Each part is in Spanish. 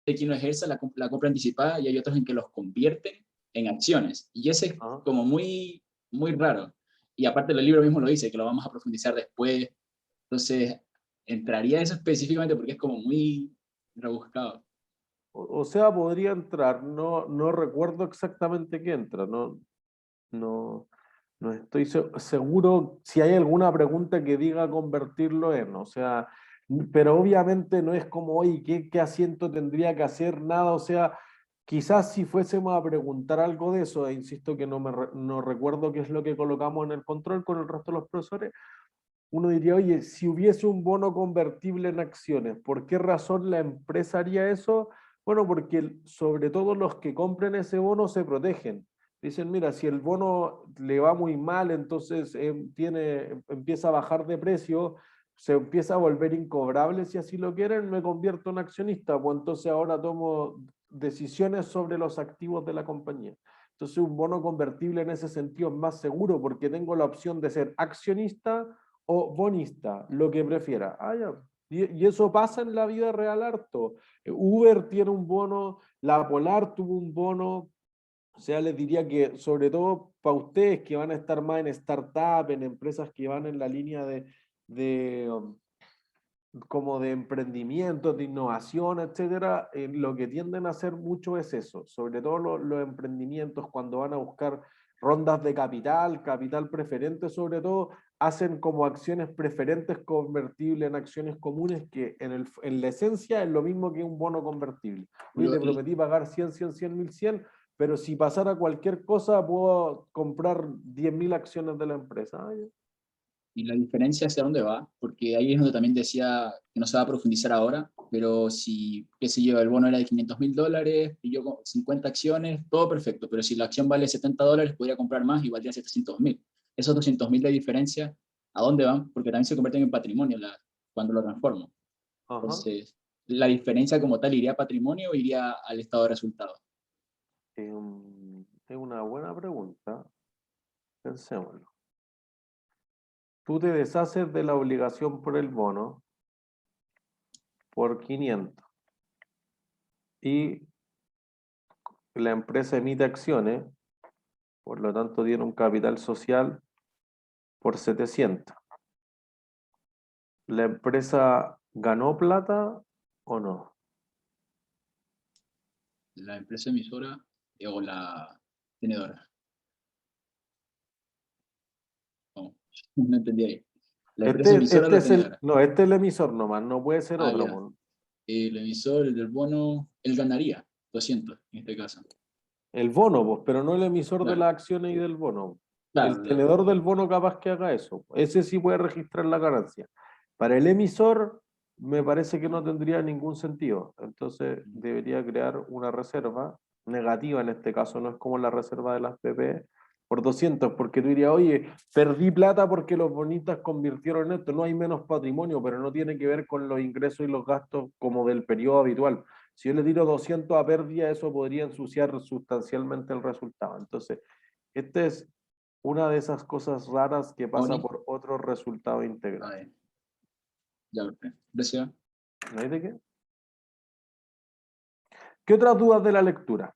de quien lo ejerza la compra anticipada y hay otros en que los convierten en acciones. Y ese es Ajá. como muy, muy raro. Y aparte el libro mismo lo dice, que lo vamos a profundizar después. Entonces, entraría eso específicamente porque es como muy rebuscado. O sea, podría entrar, no recuerdo exactamente qué entra, no, no estoy seguro si hay alguna pregunta que diga convertirlo en, o sea, pero obviamente no es como, oye, ¿qué asiento tendría que hacer? Nada, o sea, quizás si fuésemos a preguntar algo de eso, e insisto que no recuerdo qué es lo que colocamos en el control con el resto de los profesores, uno diría, oye, si hubiese un bono convertible en acciones, ¿por qué razón la empresa haría eso? Bueno, porque sobre todo los que compren ese bono se protegen. Dicen, mira, si el bono le va muy mal, entonces empieza a bajar de precio, se empieza a volver incobrable, si así lo quieren, me convierto en accionista, pues entonces ahora tomo decisiones sobre los activos de la compañía. Entonces un bono convertible en ese sentido es más seguro porque tengo la opción de ser accionista o bonista, lo que prefiera. Ah, ya. Y eso pasa en la vida real harto. Uber tiene un bono, la Polar tuvo un bono, o sea, les diría que sobre todo para ustedes que van a estar más en startup, en empresas que van en la línea de como de emprendimiento, de innovación, etcétera, lo que tienden a hacer mucho es eso, sobre todo los emprendimientos cuando van a buscar rondas de capital preferente sobre todo, hacen como acciones preferentes convertibles en acciones comunes que en la esencia es lo mismo que un bono convertible. Oye, te prometí pagar 100, pero si pasara cualquier cosa puedo comprar 10.000 acciones de la empresa. Ah, Y la diferencia hacia dónde va, porque ahí es donde también decía que no se va a profundizar ahora, pero si, qué sé yo, el bono era de $500.000 y yo con 50 acciones, todo perfecto, pero si la acción vale $70, podría comprar más y valdría 700.000. Esos 200.000 de diferencia, ¿a dónde van? Porque también se convierten en patrimonio cuando lo transformo. ajá. Entonces, ¿la diferencia como tal iría a patrimonio o iría al estado de resultados? Es una buena pregunta. Pensémoslo. Tú te deshaces de la obligación por el bono por 500 y la empresa emite acciones, por lo tanto tiene un capital social por 700. ¿La empresa ganó plata o no? ¿La empresa emisora o la tenedora? No, no entendí ahí. ¿La empresa emisora o Este la es tenedora? este es el emisor nomás, no puede ser Ah, otro, ya. po. El emisor, el del bono, él ganaría 200 en este caso. El bono, pues, pero no el emisor de Claro, las acciones y del bono. El claro, tenedor del bono capaz que haga eso. Ese sí puede registrar la ganancia. Para el emisor, me parece que no tendría ningún sentido. Entonces, debería crear una reserva negativa, en este caso no es como la reserva de las PP, por 200, porque tú dirías, oye, perdí plata porque los bonitas convirtieron en esto. No hay menos patrimonio, pero no tiene que ver con los ingresos y los gastos como del periodo habitual. Si yo le tiro 200 a pérdida, eso podría ensuciar sustancialmente el resultado. Entonces, esta es una de esas cosas raras que pasa Oni. por otro resultado A integral. ver, ya, gracias. ¿No hay de qué? ¿Qué otras dudas de la lectura?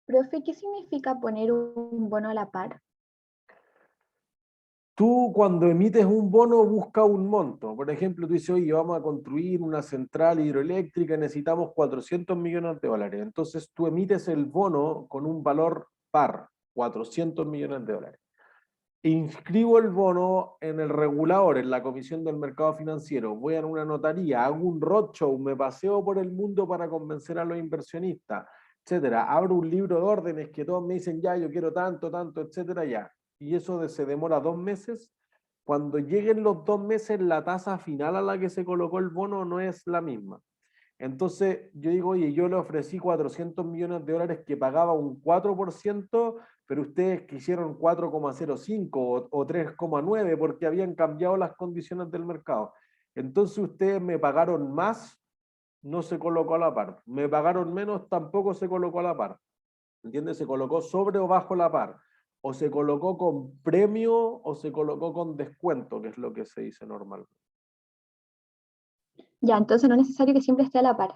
Profe, ¿qué significa poner un bono a la par? Tú cuando emites un bono busca un monto. Por ejemplo, tú dices, oye, vamos a construir una central hidroeléctrica, necesitamos 400 millones de dólares. Entonces tú emites el bono con un valor par, 400 millones de dólares. Inscribo el bono en el regulador, en la Comisión del Mercado Financiero, voy a una notaría, hago un roadshow, me paseo por el mundo para convencer a los inversionistas, etcétera. Abro un libro de órdenes que todos me dicen, ya, yo quiero tanto, tanto, etcétera, ya. Y eso se demora 2 meses. Cuando lleguen los 2 meses, la tasa final a la que se colocó el bono no es la misma. Entonces yo digo, oye, yo le ofrecí 400 millones de dólares que pagaba un 4%, pero ustedes quisieron 4,05 o 3,9 porque habían cambiado las condiciones del mercado. Entonces ustedes me pagaron más, no se colocó a la par. Me pagaron menos, tampoco se colocó a la par. ¿Entiendes? Se colocó sobre o bajo la par. O se colocó con premio o se colocó con descuento, que es lo que se dice normalmente. Ya, entonces no es necesario que siempre esté a la par.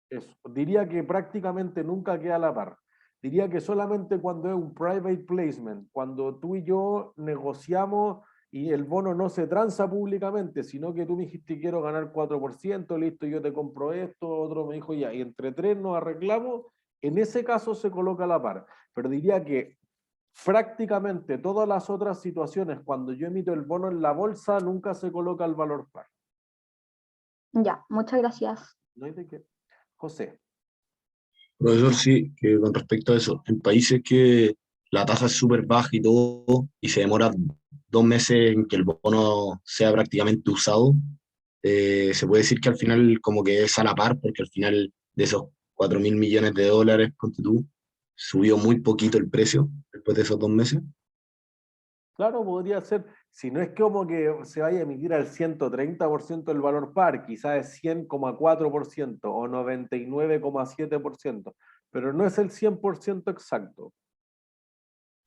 Eso. Diría que prácticamente nunca queda a la par. Diría que solamente cuando es un private placement, cuando tú y yo negociamos y el bono no se transa públicamente, sino que tú me dijiste quiero ganar 4%, listo, yo te compro esto, otro me dijo ya, y entre tres nos arreglamos, en ese caso se coloca a la par. Pero diría que prácticamente todas las otras situaciones, cuando yo emito el bono en la bolsa, nunca se coloca el valor par. Ya, muchas gracias. No hay de qué. José. Profesor, sí, que con respecto a eso, en países que la tasa es súper baja y todo, y se demora 2 meses en que el bono sea prácticamente usado, se puede decir que al final como que es a la par, porque al final de esos 4.000 millones de dólares, ponte tú, subió muy poquito el precio después de esos 2 meses. Claro, podría ser, si no es como que se vaya a emitir al 130% del valor par, quizás es 100,4% o 99,7%, pero no es el 100% exacto.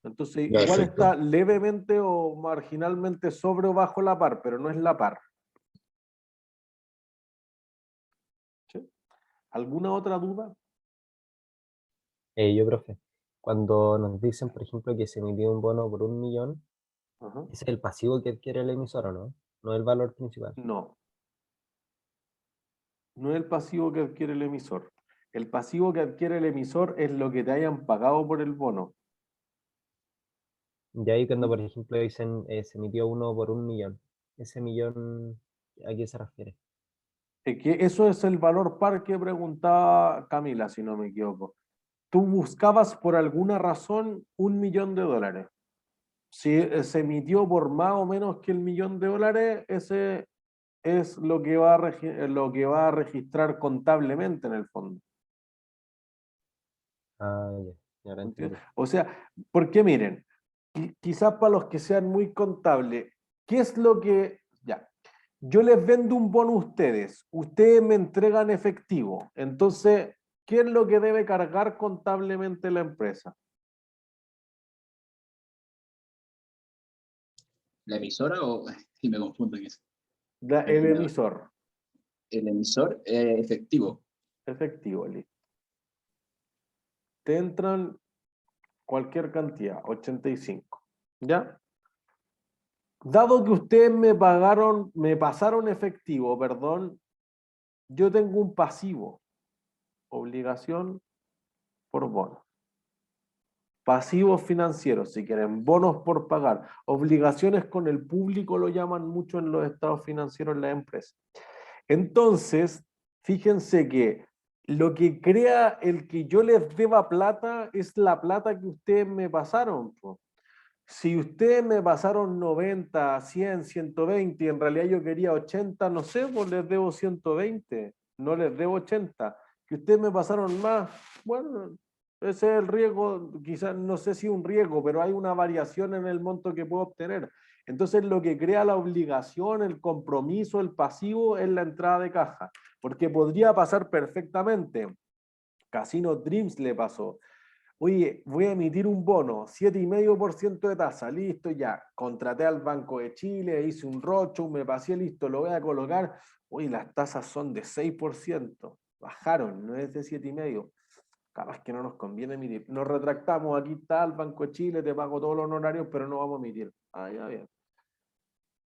Entonces, Ya, igual está perfecto. levemente o marginalmente sobre o bajo la par, pero no es la par. ¿Sí? ¿Alguna otra duda? Yo, profe, cuando nos dicen, por ejemplo, que se emitió un bono por 1 millón, Ajá. ese es el pasivo que adquiere el emisor, ¿o no? No el valor principal. No, no es el pasivo que adquiere el emisor. El pasivo que adquiere el emisor es lo que te hayan pagado por el bono. Y ahí cuando, por ejemplo, dicen se emitió uno por 1 millón, ese millón, ¿a qué se refiere? Es que eso es el valor par que preguntaba Camila, si no me equivoco. Tú buscabas por alguna razón $1.000.000. Si se emitió por más o menos que el $1.000.000, ese es lo que lo que va a registrar contablemente en el fondo. Ah, ya, ya lo ¿Entiendes? entendí. O sea, porque miren, quizás para los que sean muy contables, ¿qué es lo que... Ya, yo les vendo un bono a ustedes me entregan efectivo, entonces, ¿qué es lo que debe cargar contablemente la empresa? ¿La emisora o...? Sí, me confundo en eso. El emisor, El emisor efectivo. efectivo, listo. Te entran cualquier cantidad, 85, ¿ya? Dado que ustedes me pasaron efectivo, perdón, yo tengo un pasivo, obligación por bono. Pasivos financieros, si quieren, bonos por pagar, obligaciones con el público lo llaman mucho en los estados financieros en la empresa. Entonces, fíjense que lo que crea el que yo les deba plata es la plata que ustedes me pasaron. Si ustedes me pasaron 90, 100, 120 y en realidad yo quería 80, no sé, pues les debo 120, no les debo 80. Que ustedes me pasaron más, bueno, ese es el riesgo, quizás no sé si un riesgo, pero hay una variación en el monto que puedo obtener. Entonces lo que crea la obligación, el compromiso, el pasivo es la entrada de caja, porque podría pasar perfectamente. Casino Dreams le pasó. Oye, voy a emitir un bono, 7,5% de tasa, listo, ya. Contraté al Banco de Chile, hice un roadshow, me pasé, listo, lo voy a colocar. Oye, las tasas son de 6%, bajaron, no es de 7,5%. Capaz que no nos conviene emitir. Nos retractamos, aquí está el Banco de Chile, te pago todos los honorarios, pero no vamos a emitir. Ah, ya bien.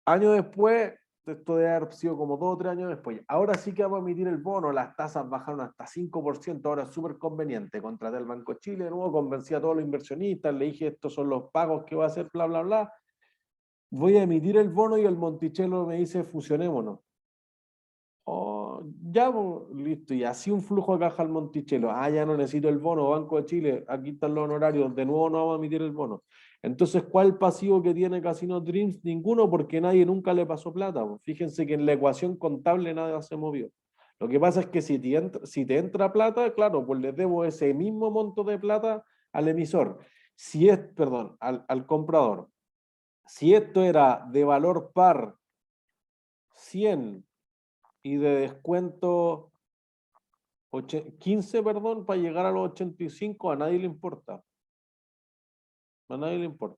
Años después, esto debe haber sido como 2 o 3 años después. Ahora sí que vamos a emitir el bono, las tasas bajaron hasta 5%, ahora es súper conveniente. Contraté al Banco de Chile de nuevo, convencí a todos los inversionistas, le dije estos son los pagos que va a hacer, bla, bla, bla. Voy a emitir el bono y el Monticello me dice fusionémonos. Oh, ya, listo, y así un flujo de caja al Monticello. Ah, ya no necesito el bono, Banco de Chile, aquí están los honorarios, de nuevo no vamos a emitir el bono. Entonces, ¿cuál pasivo que tiene Casino Dreams? Ninguno, porque nadie nunca le pasó plata. Fíjense que en la ecuación contable nada se movió. Lo que pasa es que si te entra plata, claro, pues le debo ese mismo monto de plata al emisor. Si es, perdón, al comprador. Si esto era de valor par 100 y de descuento 15, perdón, para llegar a los 85, a nadie le importa. A nadie le importa.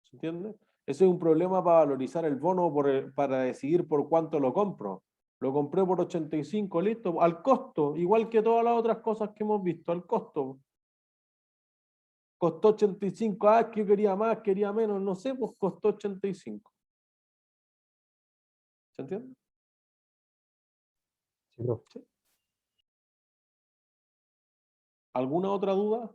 ¿Se entiende? Ese es un problema para valorizar el bono, para decidir por cuánto lo compro. Lo compré por 85, listo, al costo, igual que todas las otras cosas que hemos visto, al costo. Costó 85, es que yo quería más, quería menos, no sé, pues costó 85. ¿Se entiende? Sí, profe. Sí. ¿Alguna otra duda?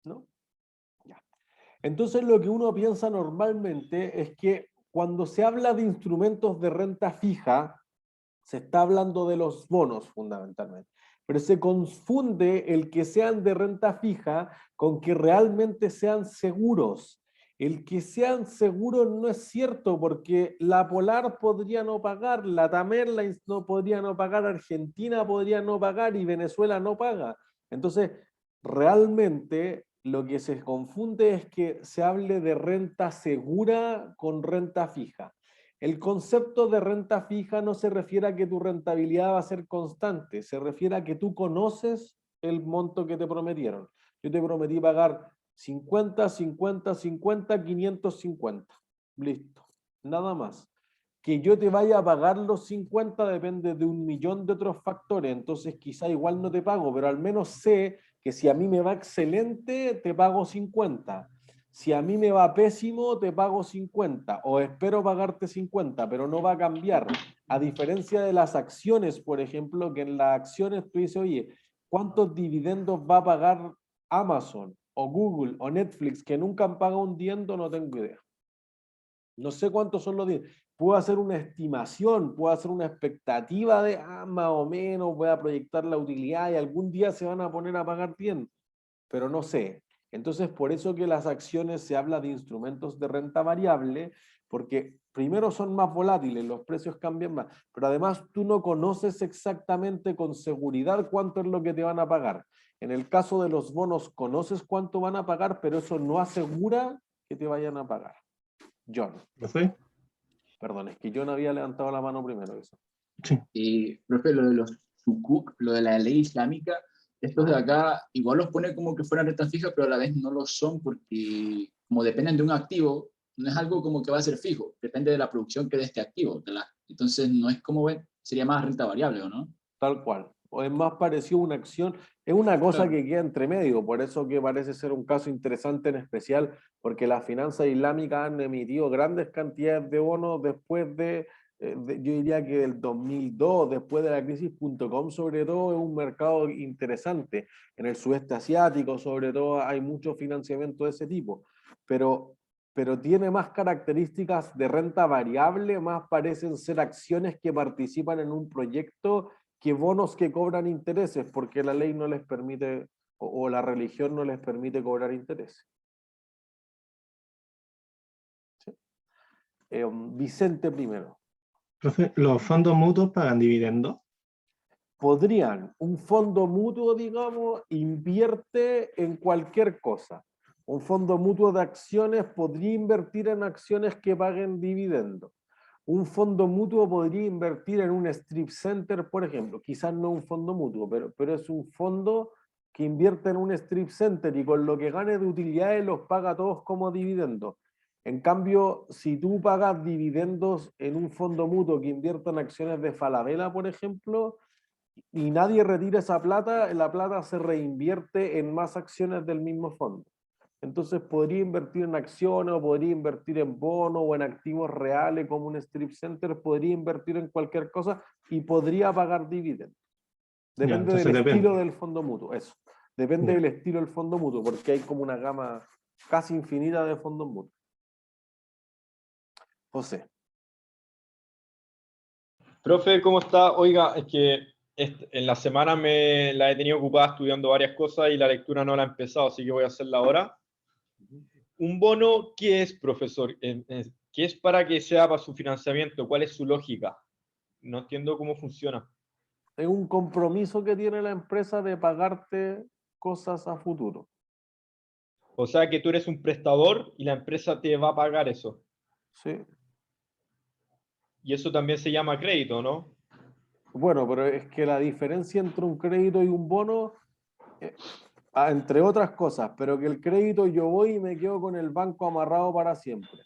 ¿No? Ya. Entonces lo que uno piensa normalmente es que cuando se habla de instrumentos de renta fija, se está hablando de los bonos fundamentalmente, pero se confunde el que sean de renta fija con que realmente sean seguros. El que sean seguros no es cierto porque la Polar podría no pagar, la Tamer no podría no pagar, Argentina podría no pagar y Venezuela no paga. Entonces, realmente lo que se confunde es que se hable de renta segura con renta fija. El concepto de renta fija no se refiere a que tu rentabilidad va a ser constante, se refiere a que tú conoces el monto que te prometieron. Yo te prometí pagar 50, 50, 50, 550. Listo, nada más. Que yo te vaya a pagar los 50 depende de un millón de otros factores, entonces quizá igual no te pago, pero al menos sé que si a mí me va excelente, te pago 50. Si a mí me va pésimo, te pago 50 o espero pagarte 50, pero no va a cambiar. A diferencia de las acciones, por ejemplo, que en las acciones tú dices, oye, ¿cuántos dividendos va a pagar Amazon o Google o Netflix que nunca han pagado un dividendo? No tengo idea. No sé cuántos son los dividendos. Puedo hacer una estimación, puedo hacer una expectativa de, más o menos, voy a proyectar la utilidad y algún día se van a poner a pagar bien, pero no sé. Entonces, por eso que las acciones se habla de instrumentos de renta variable, porque primero son más volátiles, los precios cambian más, pero además tú no conoces exactamente con seguridad cuánto es lo que te van a pagar. En el caso de los bonos, conoces cuánto van a pagar, pero eso no asegura que te vayan a pagar. John. ¿Profe? Perdón, es que John había levantado la mano primero. Eso. Sí. Profe, lo de los sukuk, lo de la ley islámica, estos de acá igual los pone como que fueran renta fija, pero a la vez no lo son porque como dependen de un activo, no es algo como que va a ser fijo, depende de la producción que dé este activo. Entonces no es como, sería más renta variable, ¿o no? Tal cual. O es más parecido a una acción, es una cosa Claro. que queda entre medio, por eso que parece ser un caso interesante en especial, porque las finanzas islámicas han emitido grandes cantidades de bonos después yo diría que del 2002, después de la crisis.com, sobre todo es un mercado interesante. En el sudeste asiático, sobre todo, hay mucho financiamiento de ese tipo, pero tiene más características de renta variable, más parecen ser acciones que participan en un proyecto que bonos que cobran intereses, porque la ley no les permite, o la religión no les permite cobrar intereses. ¿Sí? Vicente primero. Profe, ¿los fondos mutuos pagan dividendos? Podrían, un fondo mutuo, digamos, invierte en cualquier cosa. Un fondo mutuo de acciones podría invertir en acciones que paguen dividendos. Un fondo mutuo podría invertir en un strip center, por ejemplo. Quizás no un fondo mutuo, pero es un fondo que invierte en un strip center y con lo que gane de utilidades los paga a todos como dividendos. En cambio, si tú pagas dividendos en un fondo mutuo que invierta en acciones de Falabella, por ejemplo, y nadie retira esa plata, la plata se reinvierte en más acciones del mismo fondo. Entonces podría invertir en acciones, o podría invertir en bonos o en activos reales como un strip center, podría invertir en cualquier cosa y podría pagar dividendos. Ya, Depende del entonces estilo depende. del fondo mutuo, eso. Depende Ya. del estilo del fondo mutuo, porque hay como una gama casi infinita de fondos mutuos. José. Profe, ¿cómo está? Oiga, es que en la semana me la he tenido ocupada estudiando varias cosas y la lectura no la he empezado, así que voy a hacerla ahora. ¿Un bono qué es, profesor? ¿Qué es para que sea para su financiamiento? ¿Cuál es su lógica? No entiendo cómo funciona. Es un compromiso que tiene la empresa de pagarte cosas a futuro. O sea que tú eres un prestador y la empresa te va a pagar eso. Sí. Y eso también se llama crédito, ¿no? Bueno, pero es que la diferencia entre un crédito y un bono, entre otras cosas, pero que el crédito yo voy y me quedo con el banco amarrado para siempre,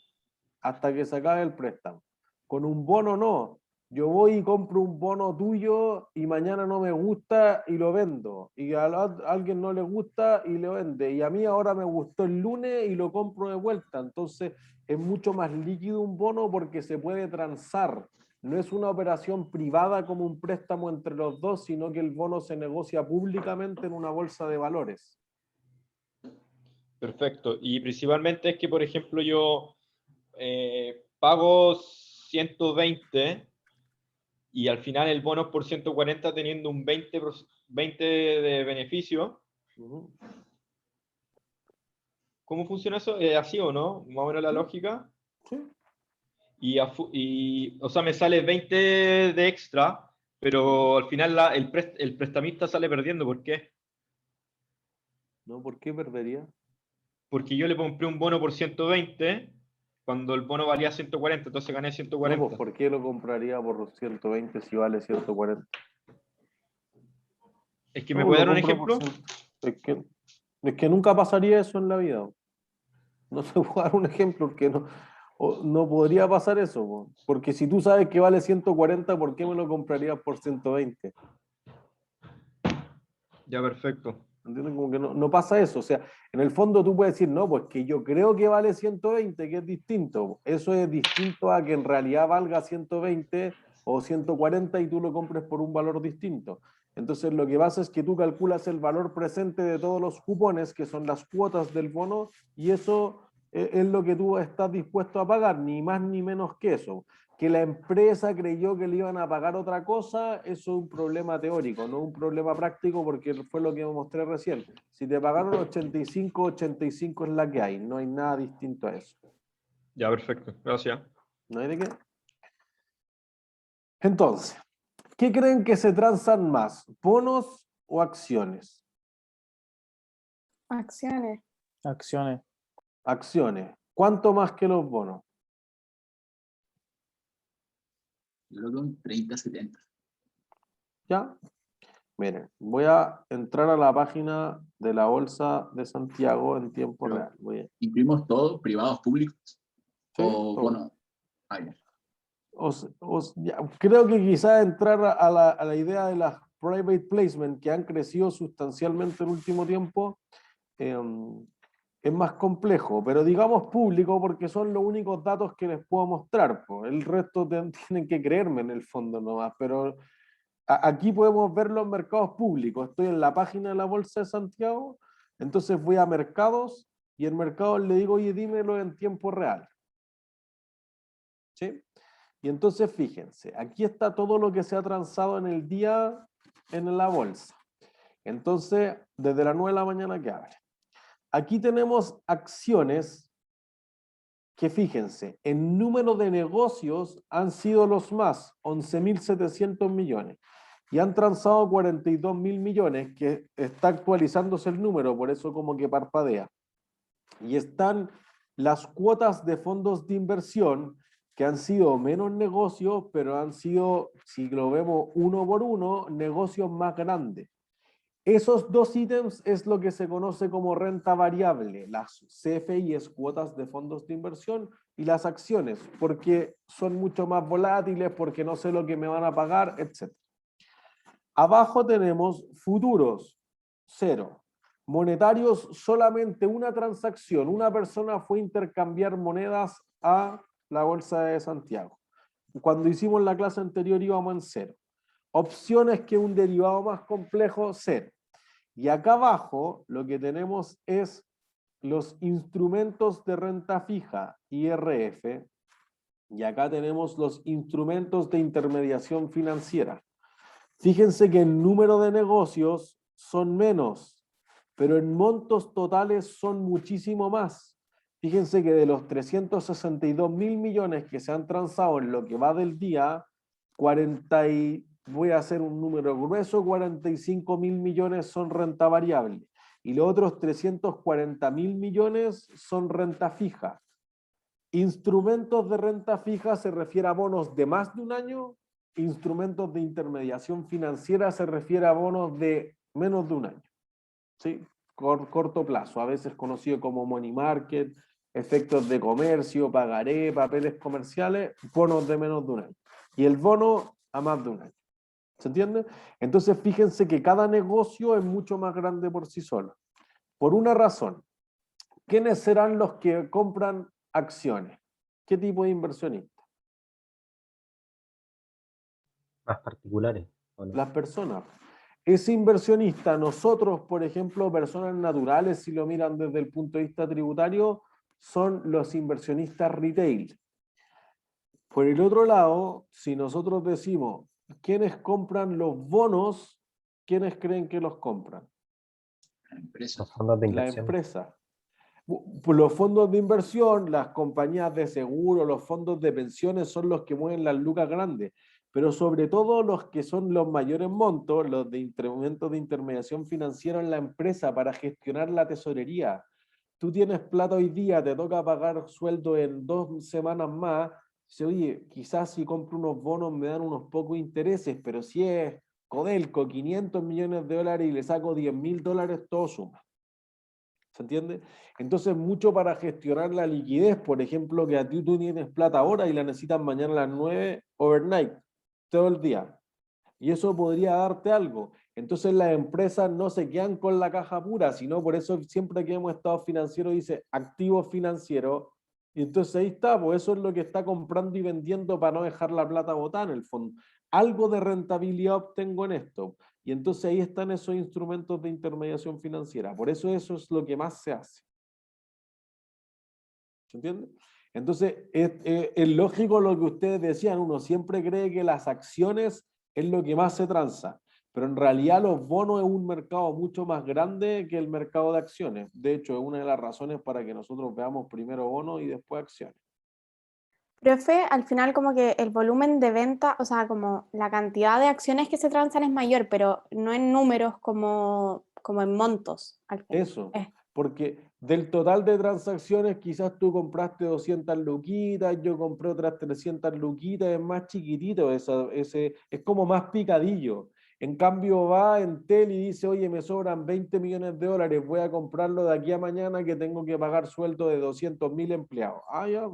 hasta que se acabe el préstamo. Con un bono no. Yo voy y compro un bono tuyo y mañana no me gusta y lo vendo. Y a alguien no le gusta y lo vende. Y a mí ahora me gustó el lunes y lo compro de vuelta. Entonces es mucho más líquido un bono porque se puede transar. No es una operación privada como un préstamo entre los dos, sino que el bono se negocia públicamente en una bolsa de valores. Perfecto. Y principalmente es que, por ejemplo, yo pago 120 y al final el bono es por 140 teniendo un 20 de beneficio. Uh-huh. ¿Cómo funciona eso? ¿Es así o no? Más o menos la lógica. Sí. O sea, me sale 20 de extra, pero al final el prestamista sale perdiendo. ¿Por qué? ¿No? ¿Por qué perdería? Porque yo le compré un bono por 120 cuando el bono valía 140, entonces gané 140. No, pues ¿por qué lo compraría por los 120 si vale 140? Es que No, me puede dar un lo compro ejemplo. Es que nunca pasaría eso en la vida. No se puede dar un ejemplo porque no podría pasar eso. Po. Porque si tú sabes que vale 140, ¿por qué me lo comprarías por 120? Ya, perfecto. ¿Entiendes? Como que no pasa eso. O sea, en el fondo tú puedes decir, no, pues que yo creo que vale 120, que es distinto. Eso es distinto a que en realidad valga 120 o 140 y tú lo compres por un valor distinto. Entonces lo que pasa es que tú calculas el valor presente de todos los cupones, que son las cuotas del bono, y eso es lo que tú estás dispuesto a pagar, ni más ni menos que eso. Que la empresa creyó que le iban a pagar otra cosa, eso es un problema teórico, no un problema práctico, porque fue lo que me mostré recién. Si te pagaron 85, 85 es la que hay, no hay nada distinto a eso. Ya, perfecto. Gracias. ¿No hay de qué? Entonces, ¿qué creen que se transan más? ¿Bonos o acciones? Acciones. Acciones. Acciones. ¿Cuánto más que los bonos? Yo creo que un 30-70. ¿Ya? Miren, voy a entrar a la página de la Bolsa de Santiago en tiempo Pero, real. ¿incluimos todo, privados, públicos? Sí, O, todo. bueno, ya. Creo que quizás entrar a la idea de las private placement que han crecido sustancialmente en el último tiempo es más complejo, pero digamos público porque son los únicos datos que les puedo mostrar. El resto tienen que creerme en el fondo nomás, pero aquí podemos ver los mercados públicos. Estoy en la página de la Bolsa de Santiago, entonces voy a mercados y en mercados le digo, oye, dímelo en tiempo real. ¿Sí? Y entonces fíjense, aquí está todo lo que se ha transado en el día en la bolsa. Entonces, desde las 9 de la mañana que abre. Aquí tenemos acciones que fíjense, en número de negocios han sido los más, 11.700 millones. Y han transado 42.000 millones, que está actualizándose el número, por eso como que parpadea. Y están las cuotas de fondos de inversión, que han sido menos negocios, pero han sido, si lo vemos uno por uno, negocios más grandes. Esos dos ítems es lo que se conoce como renta variable, las CFIs, cuotas de fondos de inversión, y las acciones, porque son mucho más volátiles, porque no sé lo que me van a pagar, etc. Abajo tenemos futuros, 0. Monetarios, solamente una transacción. Una persona fue a intercambiar monedas a la Bolsa de Santiago. Cuando hicimos la clase anterior íbamos en 0. Opciones, que un derivado más complejo, 0. Y acá abajo lo que tenemos es los instrumentos de renta fija, IRF, y acá tenemos los instrumentos de intermediación financiera. Fíjense que el número de negocios son menos, pero en montos totales son muchísimo más. Fíjense que de los 362.000 millones que se han transado en lo que va del día, voy a hacer un número grueso, 45.000 millones son renta variable y los otros 340.000 millones son renta fija. Instrumentos de renta fija se refiere a bonos de más de un año, instrumentos de intermediación financiera se refiere a bonos de menos de un año. ¿Sí? corto plazo, a veces conocido como money market, efectos de comercio, pagaré, papeles comerciales, bonos de menos de un año. Y el bono a más de un año. ¿Se entiende? Entonces fíjense que cada negocio es mucho más grande por sí solo. Por una razón. ¿Quiénes serán los que compran acciones? ¿Qué tipo de inversionistas? Más particulares, ¿o no? Las personas. Ese inversionista, nosotros, por ejemplo, personas naturales, si lo miran desde el punto de vista tributario, son los inversionistas retail. Por el otro lado, si nosotros decimos, ¿quiénes compran los bonos? ¿Quiénes creen que los compran? La empresa. Los fondos de La inversión. empresa. Los fondos de inversión, las compañías de seguro, los fondos de pensiones son los que mueven las lucas grandes, pero sobre todo los que son los mayores montos, los de instrumentos de intermediación financiera en la empresa para gestionar la tesorería. Tú tienes plata hoy día, te toca pagar sueldo en 2 semanas más, dice, oye, quizás si compro unos bonos me dan unos pocos intereses, pero si es Codelco, 500 millones de dólares y le saco 10.000 dólares, todo suma. ¿Se entiende? Entonces, mucho para gestionar la liquidez, por ejemplo, que a ti tú tienes plata ahora y la necesitas mañana a las 9, overnight, todo el día. Y eso podría darte algo. Entonces, las empresas no se quedan con la caja pura, sino por eso siempre que hemos estado financiero dice activos financieros. Y entonces ahí está, pues eso es lo que está comprando y vendiendo para no dejar la plata botada en el fondo. Algo de rentabilidad obtengo en esto. Y entonces ahí están esos instrumentos de intermediación financiera. Por eso es lo que más se hace. ¿Se entiende? Entonces, es lógico lo que ustedes decían. Uno siempre cree que las acciones es lo que más se transa. Pero en realidad los bonos es un mercado mucho más grande que el mercado de acciones. De hecho, es una de las razones para que nosotros veamos primero bonos y después acciones. Profe, al final como que el volumen de venta, o sea, como la cantidad de acciones que se transan es mayor, pero no en números como en montos. Al final. Eso, porque del total de transacciones quizás tú compraste 200 luquitas, yo compré otras 300 luquitas, es más chiquitito, es como más picadillo. En cambio va Entel y dice, oye, me sobran 20 millones de dólares, voy a comprarlo de aquí a mañana que tengo que pagar sueldo de 200.000 empleados. Ah, ya.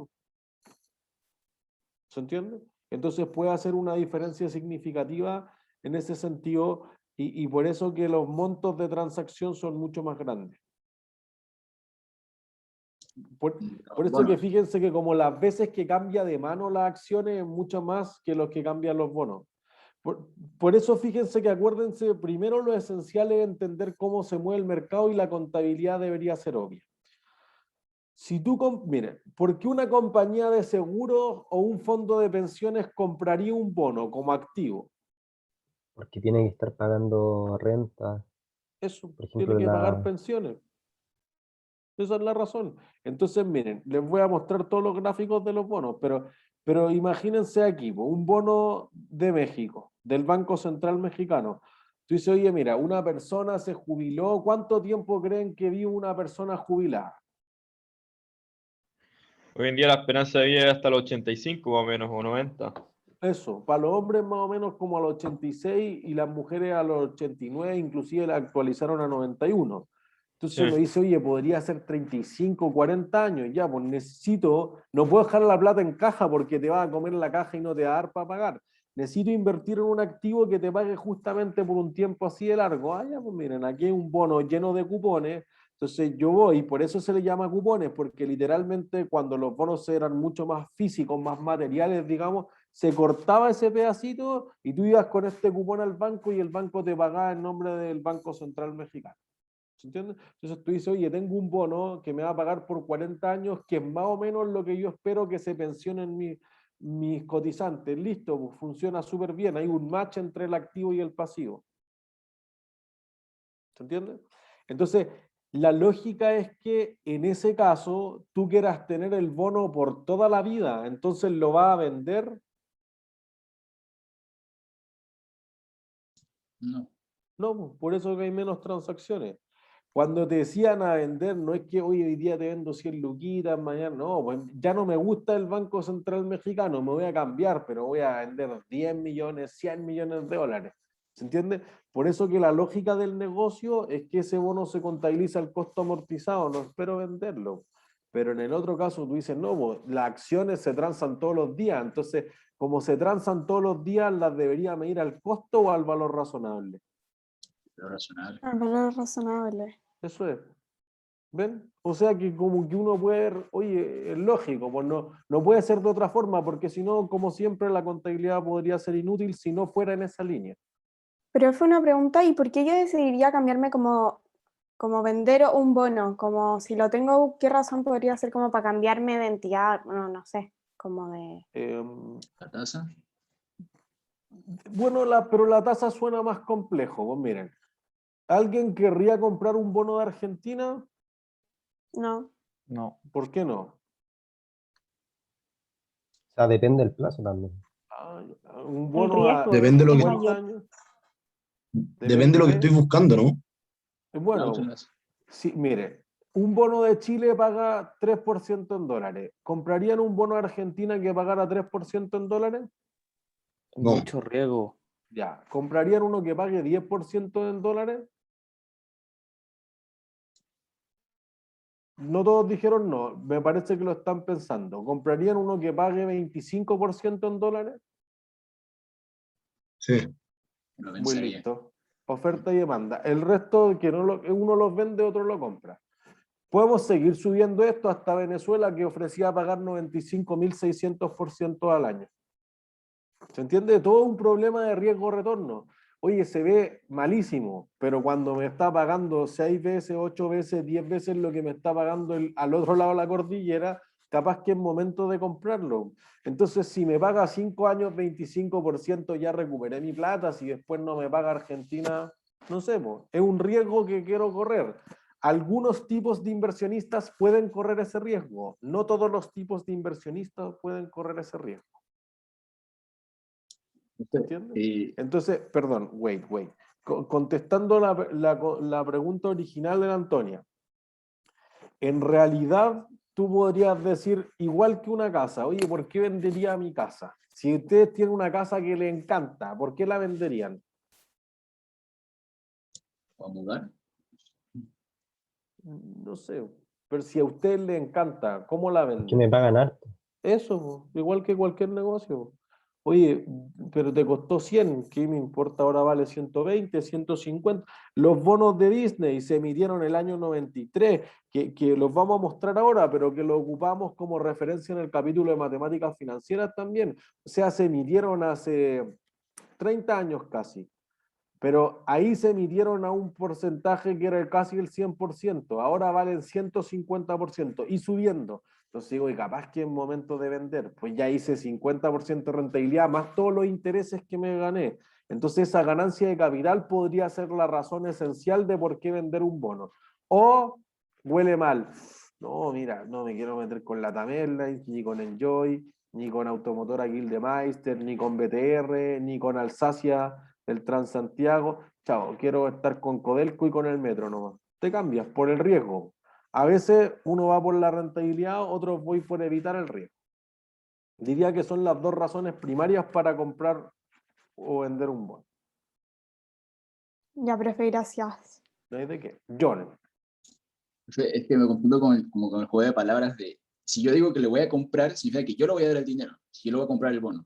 ¿Se entiende? Entonces puede hacer una diferencia significativa en ese sentido y por eso que los montos de transacción son mucho más grandes. Por eso que fíjense que como las veces que cambia de mano las acciones es mucho más que los que cambian los bonos. Por eso fíjense que acuérdense, primero lo esencial es entender cómo se mueve el mercado y la contabilidad debería ser obvia. Si tú, mire, ¿por qué una compañía de seguros o un fondo de pensiones compraría un bono como activo? Porque tiene que estar pagando renta. Eso, Por ejemplo, tiene que pagar pensiones. Esa es la razón. Entonces, miren, les voy a mostrar todos los gráficos de los bonos, pero imagínense aquí, un bono de México, del Banco Central Mexicano. Tú dices, oye, mira, una persona se jubiló, ¿cuánto tiempo creen que vive una persona jubilada? Hoy en día la esperanza de vida es hasta los 85 más o menos, o 90. Eso, para los hombres más o menos como a los 86 y las mujeres a los 89, inclusive la actualizaron a 91. Entonces uno dice, oye, podría ser 35, 40 años, ya, pues necesito, no puedo dejar la plata en caja porque te va a comer la caja y no te va a dar para pagar. Necesito invertir en un activo que te pague justamente por un tiempo así de largo. Ah, ya, pues miren, aquí hay un bono lleno de cupones. Entonces yo voy, por eso se le llama cupones, porque literalmente cuando los bonos eran mucho más físicos, más materiales, digamos, se cortaba ese pedacito y tú ibas con este cupón al banco y el banco te pagaba en nombre del Banco Central Mexicano. ¿Se entiende? Entonces tú dices, oye, tengo un bono que me va a pagar por 40 años, que es más o menos lo que yo espero que se pensionen mis cotizantes. Listo, pues funciona súper bien. Hay un match entre el activo y el pasivo. ¿Se entiende? Entonces, la lógica es que en ese caso tú quieras tener el bono por toda la vida, entonces lo vas a vender. No. No, por eso que hay menos transacciones. Cuando te decían a vender, no es que hoy día te vendo 100 luquitas, mañana, no, pues ya no me gusta el Banco Central Mexicano, me voy a cambiar, pero voy a vender 10 millones, 100 millones de dólares. ¿Se entiende? Por eso que la lógica del negocio es que ese bono se contabiliza el costo amortizado, no espero venderlo. Pero en el otro caso tú dices, no, pues, las acciones se transan todos los días, entonces, como se transan todos los días, ¿las debería medir al costo o al valor razonable? Lo razonable. El valor razonable. Eso es. ¿Ven? O sea que como que uno puede ver, oye, es lógico, pues no puede ser de otra forma, porque si no, como siempre, la contabilidad podría ser inútil si no fuera en esa línea. Pero fue una pregunta, ¿y por qué yo decidiría cambiarme como vender un bono? Como si lo tengo, ¿qué razón podría ser como para cambiarme de entidad? No, no sé, como de... ¿La tasa? Bueno, pero la tasa suena más complejo. Pues miren, ¿alguien querría comprar un bono de Argentina? No. No. ¿Por qué no? O sea, depende del plazo también. Un bono a Depende de lo que, 50 años. depende de lo que estoy buscando, ¿no? Bueno, sí, mire, un bono de Chile paga 3% en dólares. ¿Comprarían un bono de Argentina que pagara 3% en dólares? No. Mucho riesgo. Ya. ¿Comprarían uno que pague 10% en dólares? No todos dijeron no, me parece que lo están pensando. ¿Comprarían uno que pague 25% en dólares? Sí. Lo Muy pensaría. listo. Oferta y demanda. El resto, que uno los vende, otro lo compra. Podemos seguir subiendo esto hasta Venezuela, que ofrecía pagar 95.600% al año. ¿Se entiende? Todo un problema de riesgo-retorno. Oye, se ve malísimo, pero cuando me está pagando 6 veces, 8 veces, 10 veces lo que me está pagando al otro lado de la cordillera, capaz que es momento de comprarlo. Entonces, si me paga 5 años 25%, ya recuperé mi plata. Si después no me paga Argentina, no sé, es un riesgo que quiero correr. Algunos tipos de inversionistas pueden correr ese riesgo. No todos los tipos de inversionistas pueden correr ese riesgo. ¿Entiendes? Entonces, perdón, wait. Contestando la pregunta original de la Antonia. En realidad, tú podrías decir, igual que una casa, oye, ¿por qué vendería mi casa? Si ustedes tienen una casa que les encanta, ¿por qué la venderían? ¿O mudar? No sé, pero si a ustedes les encanta, ¿cómo la venden? Que me pagan harto. Eso, igual que cualquier negocio. Oye, pero te costó 100, ¿qué me importa? Ahora vale 120, 150. Los bonos de Disney se emitieron el año 93, que los vamos a mostrar ahora, pero que lo ocupamos como referencia en el capítulo de matemáticas financieras también. O sea, se emitieron hace 30 años casi. Pero ahí se emitieron a un porcentaje que era casi el 100%, ahora valen 150% y subiendo. Entonces digo, y capaz que es momento de vender, pues ya hice 50% de rentabilidad, más todos los intereses que me gané. Entonces esa ganancia de capital podría ser la razón esencial de por qué vender un bono. O huele mal. No, mira, no me quiero meter con la Tamerlane, ni con Enjoy, ni con Automotora Gildemeister, ni con BTR, ni con Alsacia, el Transantiago. Chao, quiero estar con Codelco y con el metro nomás. Te cambias por el riesgo. A veces uno va por la rentabilidad, otros voy por evitar el riesgo. Diría que son las dos razones primarias para comprar o vender un bono. Ya, profe, gracias. ¿No hay de qué? John. Es que me confundo como con el juego de palabras de, si yo digo que le voy a comprar, significa que yo le voy a dar el dinero, si yo le voy a comprar el bono.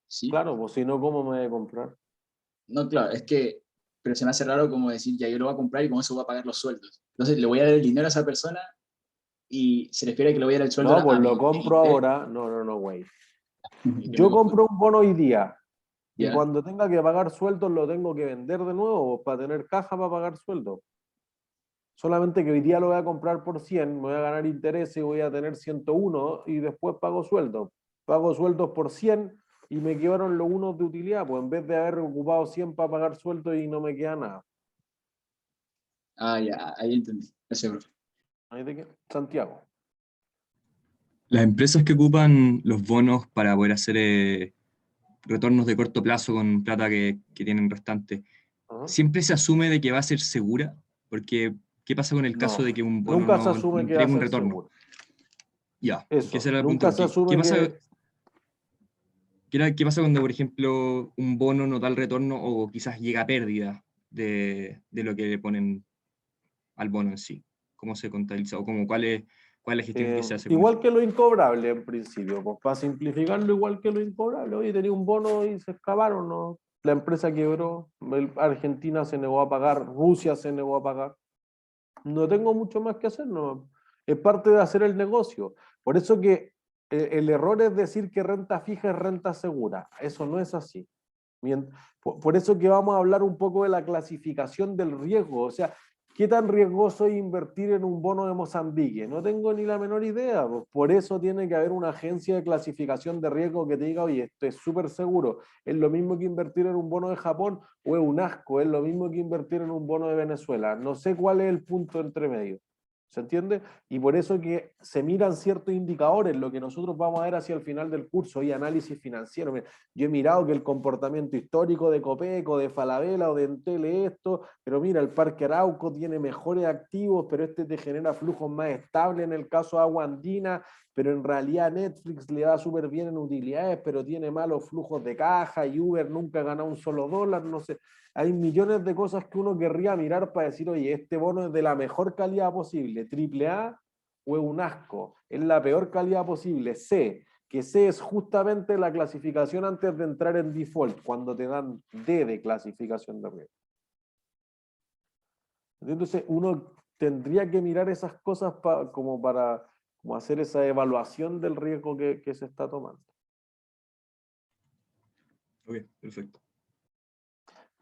¿Sí? Claro, pues si no, ¿cómo me voy a comprar? No, claro, es que, pero se me hace raro como decir, ya yo lo voy a comprar y con eso voy a pagar los sueldos. Entonces le voy a dar el dinero a esa persona y se refiere a que le voy a dar el sueldo No, pues a lo mi compro cliente. ahora. No, güey. Yo Yo me compro confundo. un bono hoy día y ¿Ya? cuando tenga que pagar sueldos lo tengo que vender de nuevo para tener caja para pagar sueldos. Solamente que hoy día lo voy a comprar por 100, me voy a ganar interés y voy a tener 101 y después pago sueldos. Pago sueldos por 100 y me quedaron los unos de utilidad, pues en vez de haber ocupado 100 para pagar sueldos y no me queda nada. Ah, ya, ahí entendí. Gracias, profe. ¿Ahí de qué? Santiago. Las empresas que ocupan los bonos para poder hacer retornos de corto plazo con plata que tienen restante, Ajá. ¿siempre se asume de que va a ser segura? Porque, ¿qué pasa con el caso No, de que un bono nunca se no asume que va a entregue un ser retorno? seguro. Ya, que Eso, ese era el punto. nunca se ¿Qué asume pasa? que... ¿Qué pasa cuando, por ejemplo, un bono no da el retorno o quizás llega a pérdida de lo que le ponen al bono en sí? ¿Cómo se contabiliza? ¿O cuál es la gestión que se hace con Igual eso? que lo incobrable en principio, pues para simplificarlo igual que lo incobrable. Oye, tenía un bono y se excavaron, ¿no? La empresa quebró, Argentina se negó a pagar, Rusia se negó a pagar. No tengo mucho más que hacer, no. Es parte de hacer el negocio. Por eso que el error es decir que renta fija es renta segura. Eso no es así. Bien, por eso que vamos a hablar un poco de la clasificación del riesgo. O sea, ¿qué tan riesgoso es invertir en un bono de Mozambique? No tengo ni la menor idea. Por eso tiene que haber una agencia de clasificación de riesgo que te diga, oye, esto es súper seguro. Es lo mismo que invertir en un bono de Japón o es un asco. Es lo mismo que invertir en un bono de Venezuela. No sé cuál es el punto entre medio. ¿Se entiende? Y por eso que se miran ciertos indicadores, lo que nosotros vamos a ver hacia el final del curso, y análisis financiero. Yo he mirado que el comportamiento histórico de Copeco, de Falabella o de Entel es esto, pero mira, el Parque Arauco tiene mejores activos, pero este te genera flujos más estables en el caso de Agua Andina, pero en realidad Netflix le va súper bien en utilidades, pero tiene malos flujos de caja, y Uber nunca ha ganado un solo dólar, no sé. Hay millones de cosas que uno querría mirar para decir, oye, este bono es de la mejor calidad posible, AAA o es un asco, es la peor calidad posible, C, que C es justamente la clasificación antes de entrar en default, cuando te dan D de clasificación de riesgo. Entonces uno tendría que mirar esas cosas como para hacer esa evaluación del riesgo que se está tomando. Ok, perfecto.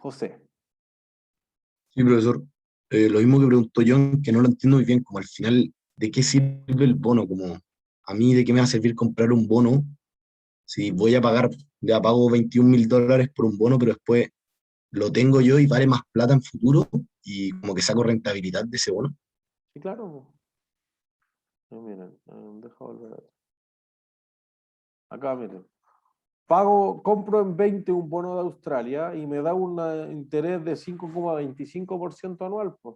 José. Sí, profesor. Lo mismo que preguntó John, que no lo entiendo muy bien, como al final, ¿de qué sirve el bono? Como a mí, ¿de qué me va a servir comprar un bono si voy a pagar, ya pago $21.000 por un bono, pero después lo tengo yo y vale más plata en futuro y como que saco rentabilidad de ese bono? Sí, claro. Miren, deja volver a ver. Acá, miren. Compro en 20 un bono de Australia y me da un interés de 5,25% anual, pues.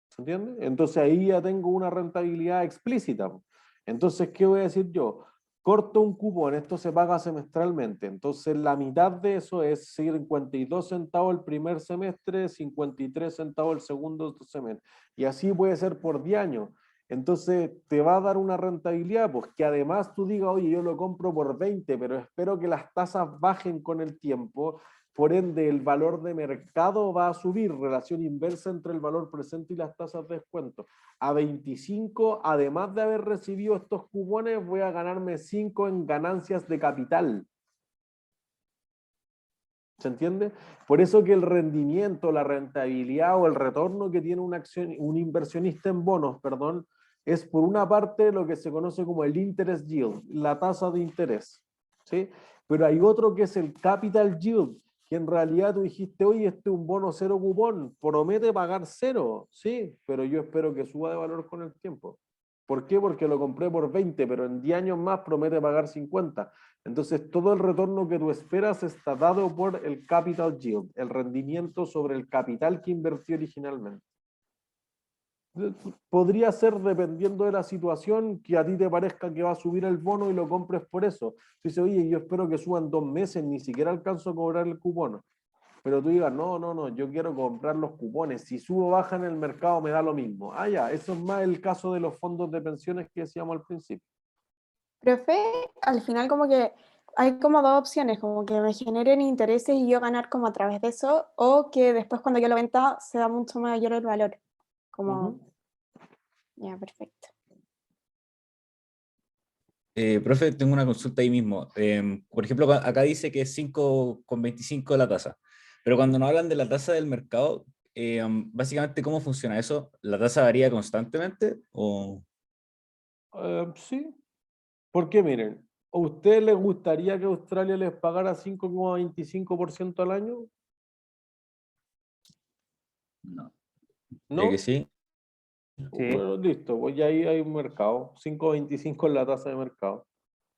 ¿Se entiende? Entonces ahí ya tengo una rentabilidad explícita, pues. Entonces, ¿qué voy a decir yo? Corto un cupón, esto se paga semestralmente, entonces la mitad de eso es 52 centavos el primer semestre, 53 centavos el segundo semestre, y así puede ser por 10 años. Entonces te va a dar una rentabilidad, pues que además tú digas, oye, yo lo compro por 20, pero espero que las tasas bajen con el tiempo, por ende el valor de mercado va a subir, relación inversa entre el valor presente y las tasas de descuento. A 25, además de haber recibido estos cupones, voy a ganarme 5 en ganancias de capital. ¿Se entiende? Por eso que el rendimiento, la rentabilidad o el retorno que tiene un inversionista en bonos, perdón, es por una parte lo que se conoce como el interest yield, la tasa de interés, ¿sí? Pero hay otro que es el capital yield, que en realidad tú dijiste, oye, este es un bono cero cupón, promete pagar cero, sí, pero yo espero que suba de valor con el tiempo. ¿Por qué? Porque lo compré por 20, pero en 10 años más promete pagar 50. Entonces, todo el retorno que tú esperas está dado por el capital yield, el rendimiento sobre el capital que invertí originalmente. Podría ser, dependiendo de la situación, que a ti te parezca que va a subir el bono y lo compres por eso. Tú dices, oye, yo espero que suban 2 meses, ni siquiera alcanzo a cobrar el cupón. Pero tú digas, no, yo quiero comprar los cupones. Si subo o baja en el mercado me da lo mismo. Ah, ya, eso es más el caso de los fondos de pensiones que decíamos al principio. Profe, al final como que hay como dos opciones, como que me generen intereses y yo ganar como a través de eso, o que después cuando yo lo venda sea mucho mayor el valor. Como, ya, perfecto. Profe, tengo una consulta ahí mismo. Por ejemplo, acá dice que es 5,25 la tasa, pero cuando nos hablan de la tasa del mercado, básicamente, ¿cómo funciona eso? ¿La tasa varía constantemente? ¿O? Sí, porque miren, ¿a ustedes les gustaría que Australia les pagara 5,25% al año? No. ¿No? Que sí. Sí. Bueno, listo, pues ya ahí hay un mercado, 5,25 es la tasa de mercado,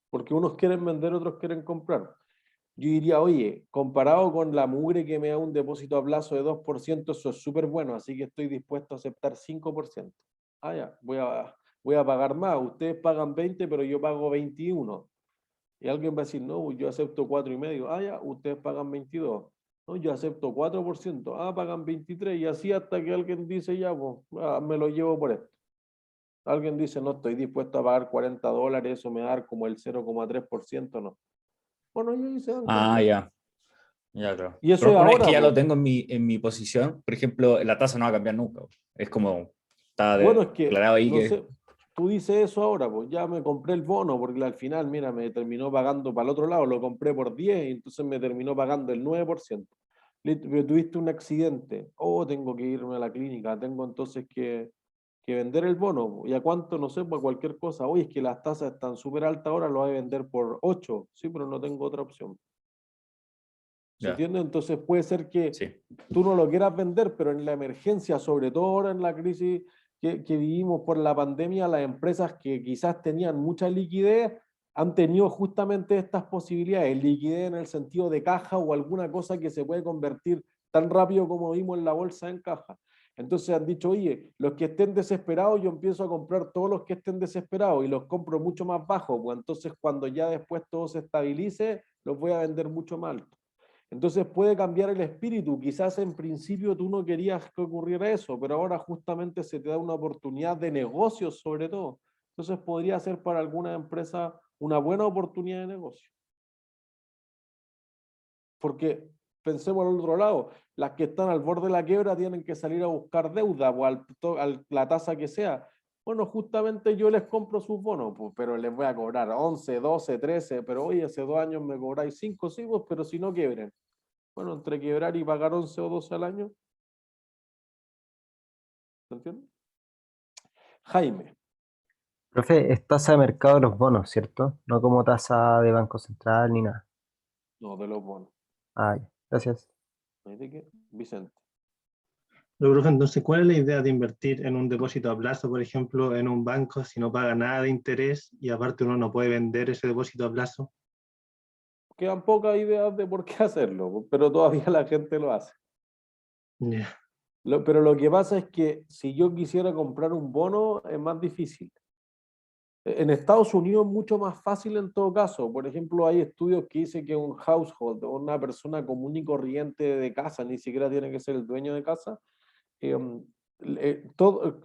porque unos quieren vender, otros quieren comprar. Yo diría, oye, comparado con la mugre que me da un depósito a plazo de 2%, eso es súper bueno, así que estoy dispuesto a aceptar 5%. Ah, ya, voy a voy a pagar más. Ustedes pagan 20, pero yo pago 21. Y alguien va a decir, no, yo acepto 4,5. Ah, ya, ustedes pagan 22. No, yo acepto 4%. Ah, pagan 23. Y así hasta que alguien dice, ya, pues, me lo llevo por esto. Alguien dice, no, estoy dispuesto a pagar $40, eso me da como el 0,3%, no. Bueno, y ahí se dan Ah, cuenta. ya. Ya, claro. Y eso Pero es una vez ahora, que ya po. lo tengo en mi posición, por ejemplo, la tasa no va a cambiar nunca. Es como, está Bueno, es que, declarado ahí no que... sé, tú dices eso ahora, pues ya me compré el bono, porque al final, mira, me terminó pagando para el otro lado, lo compré por 10 y entonces me terminó pagando el 9%. Pero tuviste un accidente, tengo que irme a la clínica, tengo entonces que vender el bono. ¿Y a cuánto? No sé, por cualquier cosa. Oye, es que las tasas están súper altas ahora, lo voy a vender por 8. Sí, pero no tengo otra opción. ¿Se Ya, entiende? Entonces puede ser que sí. tú no lo quieras vender, pero en la emergencia, sobre todo ahora en la crisis que vivimos por la pandemia, las empresas que quizás tenían mucha liquidez han tenido justamente estas posibilidades, liquidez en el sentido de caja o alguna cosa que se puede convertir tan rápido como vimos en la bolsa en caja. Entonces han dicho, oye, los que estén desesperados, yo empiezo a comprar todos los que estén desesperados y los compro mucho más bajos, pues entonces cuando ya después todo se estabilice, los voy a vender mucho más alto. Entonces puede cambiar el espíritu. Quizás en principio tú no querías que ocurriera eso, pero ahora justamente se te da una oportunidad de negocios sobre todo. Entonces podría ser para alguna empresa una buena oportunidad de negocio. Porque pensemos al otro lado, las que están al borde de la quiebra tienen que salir a buscar deuda o la tasa que sea. Bueno, justamente yo les compro sus bonos, pues, pero les voy a cobrar 11, 12, 13, pero oye, hace 2 años me cobráis 5, sí, pues, pero si no quiebren. Bueno, entre quebrar y pagar 11 o 12 al año. ¿Se entiende? Jaime. Profe, es tasa de mercado de los bonos, ¿cierto? No como tasa de Banco Central ni nada. No, de los bonos. Ah, ya. Gracias. ¿De qué? Vicente. Pero, profe, entonces, ¿cuál es la idea de invertir en un depósito a plazo, por ejemplo, en un banco, si no paga nada de interés y aparte uno no puede vender ese depósito a plazo? Quedan pocas ideas de por qué hacerlo, pero todavía la gente lo hace. Yeah. Pero lo que pasa es que si yo quisiera comprar un bono es más difícil. En Estados Unidos es mucho más fácil en todo caso. Por ejemplo, hay estudios que dicen que un household, una persona común y corriente de casa, ni siquiera tiene que ser el dueño de casa, todo,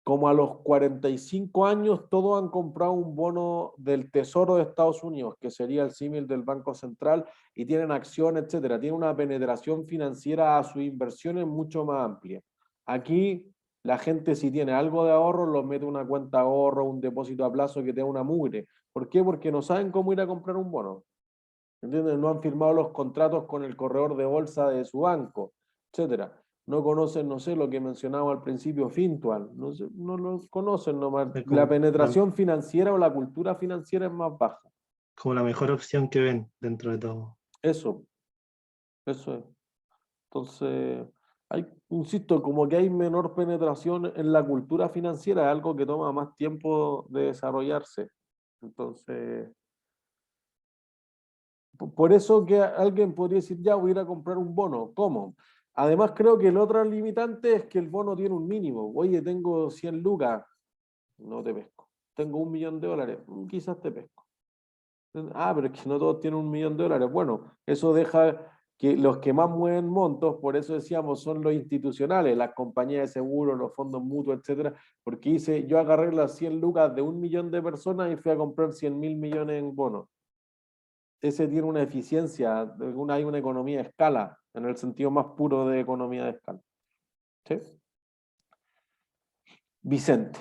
como a los 45 años, todos han comprado un bono del Tesoro de Estados Unidos, que sería el símil del Banco Central, y tienen acciones, etcétera. Tienen una penetración financiera a sus inversiones mucho más amplia. Aquí, la gente, si tiene algo de ahorro, lo mete en una cuenta de ahorro, un depósito a plazo que te da una mugre. ¿Por qué? Porque no saben cómo ir a comprar un bono. ¿Entiendes? No han firmado los contratos con el corredor de bolsa de su banco, etcétera. No conocen, no sé, lo que mencionaba al principio, Fintual. No sé, no lo conocen nomás. Es La como penetración financiera o la cultura financiera es más baja. como la mejor opción que ven dentro de todo. Eso es. Entonces, insisto, como que hay menor penetración en la cultura financiera, es algo que toma más tiempo de desarrollarse. Entonces, por eso que alguien podría decir, ya voy a ir a comprar un bono. ¿Cómo? Además, creo que el otro limitante es que el bono tiene un mínimo. Oye, tengo 100 lucas, no te pesco. Tengo $1.000.000, quizás te pesco. Ah, pero es que no todos tienen $1.000.000. Bueno, eso deja que los que más mueven montos, por eso decíamos, son los institucionales, las compañías de seguro, los fondos mutuos, etcétera, porque dice, yo agarré las 100 lucas de 1.000.000 de personas y fui a comprar 100.000 millones en bonos. Ese tiene una eficiencia, hay una economía de escala, en el sentido más puro de economía de escala. ¿Sí? Vicente.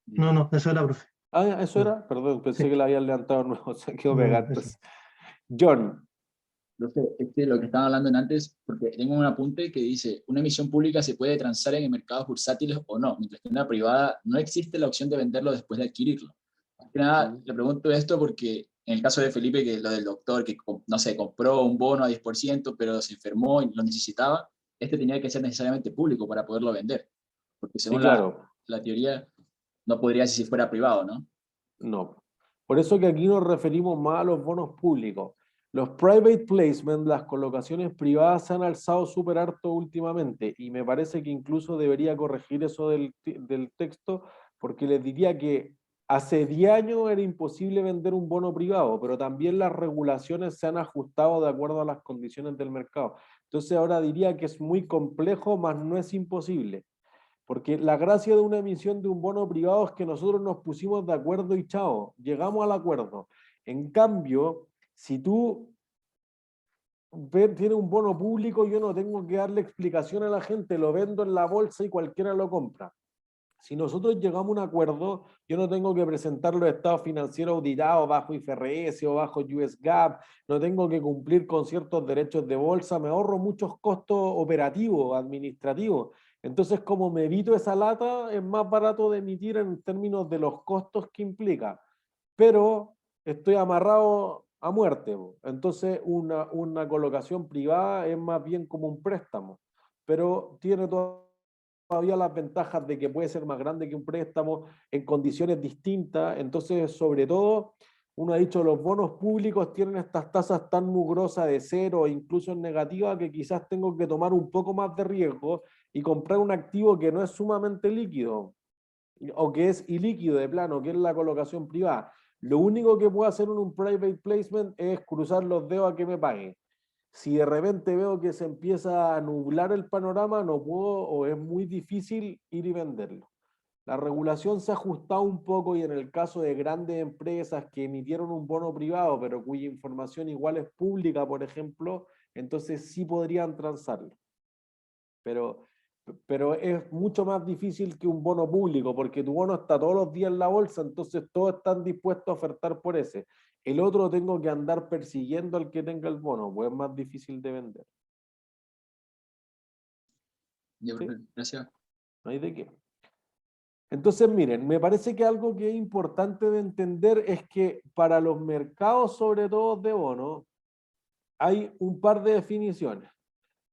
No, eso era, profe. Ah, ¿eso era? Perdón, pensé Sí. que la habían levantado de nuevo, se quedó No, pegado. eso. John. Entonces, lo que estaban hablando en antes, porque tengo un apunte que dice, una emisión pública se puede transar en mercados bursátiles o no, mientras que en una privada no existe la opción de venderlo después de adquirirlo. Más que nada, le pregunto esto porque en el caso de Felipe, que lo del doctor, que no sé, compró un bono a 10%, pero se enfermó y lo necesitaba, este tenía que ser necesariamente público para poderlo vender, porque Sí, según claro. la teoría, no podría si fuera privado, ¿no? No. Por eso que aquí nos referimos más a los bonos públicos. Los private placement, las colocaciones privadas se han alzado súper harto últimamente y me parece que incluso debería corregir eso del texto, porque les diría que hace 10 años era imposible vender un bono privado, pero también las regulaciones se han ajustado de acuerdo a las condiciones del mercado. Entonces ahora diría que es muy complejo, mas no es imposible. Porque la gracia de una emisión de un bono privado es que nosotros nos pusimos de acuerdo y chao, llegamos al acuerdo. En cambio, si tú tienes un bono público, yo no tengo que darle explicación a la gente, lo vendo en la bolsa y cualquiera lo compra. Si nosotros llegamos a un acuerdo, yo no tengo que presentar los estados financieros auditados bajo IFRS o bajo US GAAP, no tengo que cumplir con ciertos derechos de bolsa, me ahorro muchos costos operativos, administrativos. Entonces, como me evito esa lata, es más barato de emitir en términos de los costos que implica. Pero estoy amarrado a muerte. Entonces, una colocación privada es más bien como un préstamo, pero tiene todavía las ventajas de que puede ser más grande que un préstamo en condiciones distintas. Entonces, sobre todo, uno ha dicho, los bonos públicos tienen estas tasas tan mugrosas de cero e incluso en negativa que quizás tengo que tomar un poco más de riesgo y comprar un activo que no es sumamente líquido o que es ilíquido de plano, que es la colocación privada. Lo único que puedo hacer en un private placement es cruzar los dedos a que me pague. Si de repente veo que se empieza a nublar el panorama, no puedo o es muy difícil ir y venderlo. La regulación se ha ajustado un poco y en el caso de grandes empresas que emitieron un bono privado, pero cuya información igual es pública, por ejemplo, entonces sí podrían transarlo. Pero es mucho más difícil que un bono público, porque tu bono está todos los días en la bolsa, entonces todos están dispuestos a ofertar por ese. El otro tengo que andar persiguiendo al que tenga el bono, pues es más difícil de vender. ¿Sí? Gracias. No hay de qué. Entonces, miren, me parece que algo que es importante de entender es que para los mercados, sobre todo de bonos, hay un par de definiciones.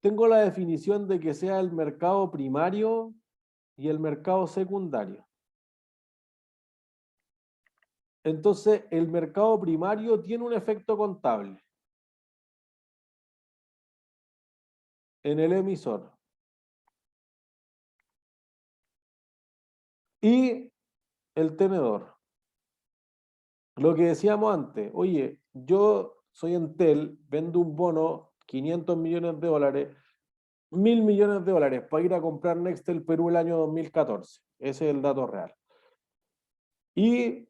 Tengo la definición de que sea el mercado primario y el mercado secundario. Entonces, el mercado primario tiene un efecto contable en el emisor. Y el tenedor. Lo que decíamos antes, oye, yo soy Entel, vendo un bono, 500 millones de dólares, 1.000 millones de dólares para ir a comprar Nextel Perú el año 2014. Ese es el dato real. Y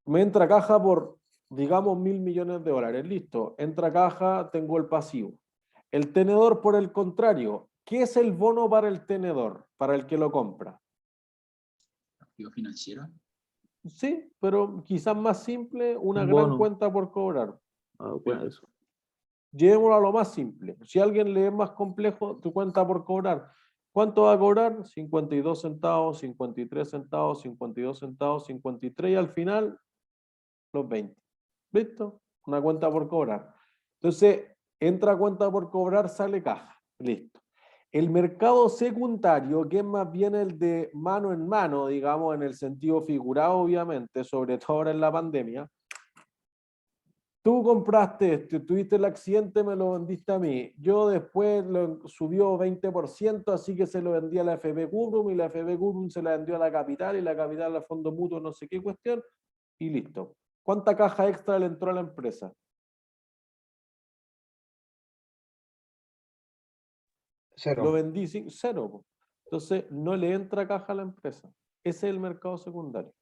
me entra caja por, digamos, 1.000 millones de dólares. Listo, entra caja, tengo el pasivo. El tenedor, por el contrario, ¿qué es el bono para el tenedor, para el que lo compra? Activo financiero. Sí, pero quizás más simple, una Un gran bono. cuenta por cobrar. Ah, bueno, eso. Llevémoslo a lo más simple. Si a alguien le es más complejo, tu cuenta por cobrar. ¿Cuánto va a cobrar? 52 centavos, 53 centavos, 52 centavos, 53 y al final los 20. ¿Listo? Una cuenta por cobrar. Entonces, entra cuenta por cobrar, sale caja. Listo. El mercado secundario, que es más bien el de mano en mano, digamos, en el sentido figurado, obviamente, sobre todo ahora en la pandemia. Tú compraste esto, tuviste el accidente, me lo vendiste a mí. Yo después lo subió 20%, así que se lo vendí a la FP Cubrum y la FP Cubrum se la vendió a la Capital y la Capital al Fondo Mutuo, no sé qué cuestión, y listo. ¿Cuánta caja extra le entró a la empresa? Cero. Lo vendí sin cero. Entonces, no le entra caja a la empresa. Ese es el mercado secundario.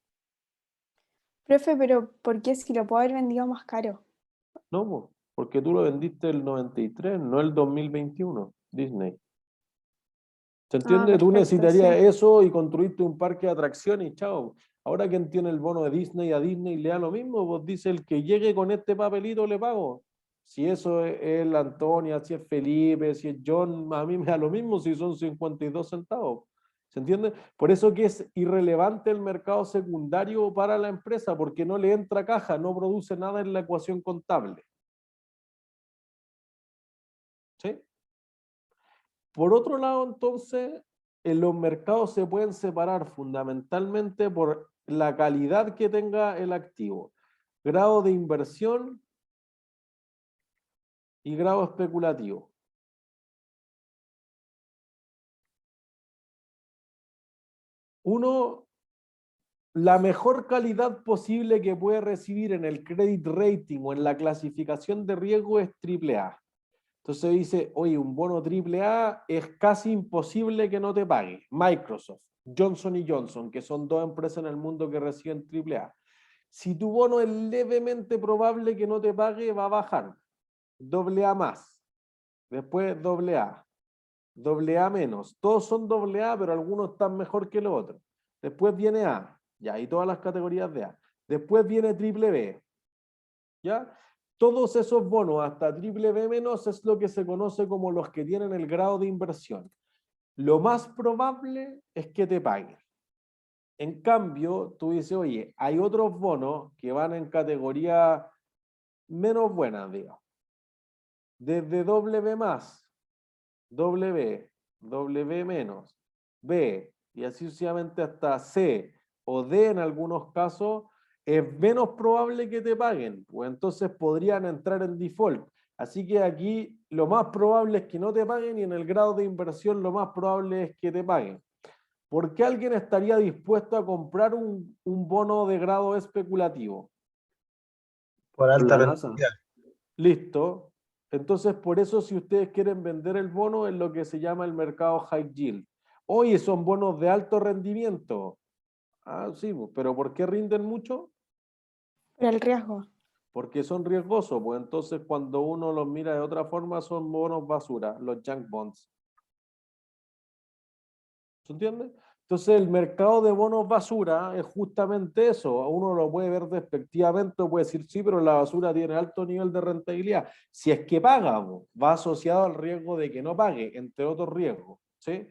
Profe, pero ¿por qué si lo puedo haber vendido más caro? No, porque tú lo vendiste el 93, no el 2021, Disney. ¿Se entiende? Tú Perfecto, necesitarías sí. eso y construiste un parque de atracciones y chao. Ahora quien tiene el bono de Disney a Disney le da lo mismo, vos dice el que llegue con este papelito le pago. Si eso es la Antonia, si es Felipe, si es John, a mí me da lo mismo si son 52 centavos. ¿Se entiende? Por eso que es irrelevante el mercado secundario para la empresa, porque no le entra caja, no produce nada en la ecuación contable. ¿Sí? Por otro lado, entonces, en los mercados se pueden separar fundamentalmente por la calidad que tenga el activo, grado de inversión y grado especulativo. Uno, la mejor calidad posible que puede recibir en el credit rating o en la clasificación de riesgo es AAA. Entonces dice, oye, un bono AAA es casi imposible que no te pague. Microsoft, Johnson & Johnson, que son dos empresas en el mundo que reciben AAA. Si tu bono es levemente probable que no te pague, va a bajar. AA más, después AA, AA menos. Todos son AA, pero algunos están mejor que los otros. Después viene A, ya, y todas las categorías de A. Después viene triple B, ¿ya? Todos esos bonos hasta triple B menos es lo que se conoce como los que tienen el grado de inversión. Lo más probable es que te paguen. En cambio, tú dices, oye, hay otros bonos que van en categoría menos buenas, digamos. Desde W más, W, W menos, B, y así sucesivamente hasta C o D en algunos casos, es menos probable que te paguen, pues entonces podrían entrar en default. Así que aquí lo más probable es que no te paguen y en el grado de inversión lo más probable es que te paguen. ¿Por qué alguien estaría dispuesto a comprar un bono de grado especulativo? Por alta La rentabilidad. Listo. Entonces, por eso si ustedes quieren vender el bono es lo que se llama el mercado high yield. Oye, son bonos de alto rendimiento. Ah, sí, pero ¿por qué rinden mucho? Por el riesgo. Porque son riesgosos. Pues entonces cuando uno los mira de otra forma son bonos basura, los junk bonds. ¿Se entiende? Entonces el mercado de bonos basura es justamente eso. Uno lo puede ver despectivamente, puede decir, sí, pero la basura tiene alto nivel de rentabilidad. Si es que paga, va asociado al riesgo de que no pague, entre otros riesgos. ¿Sí?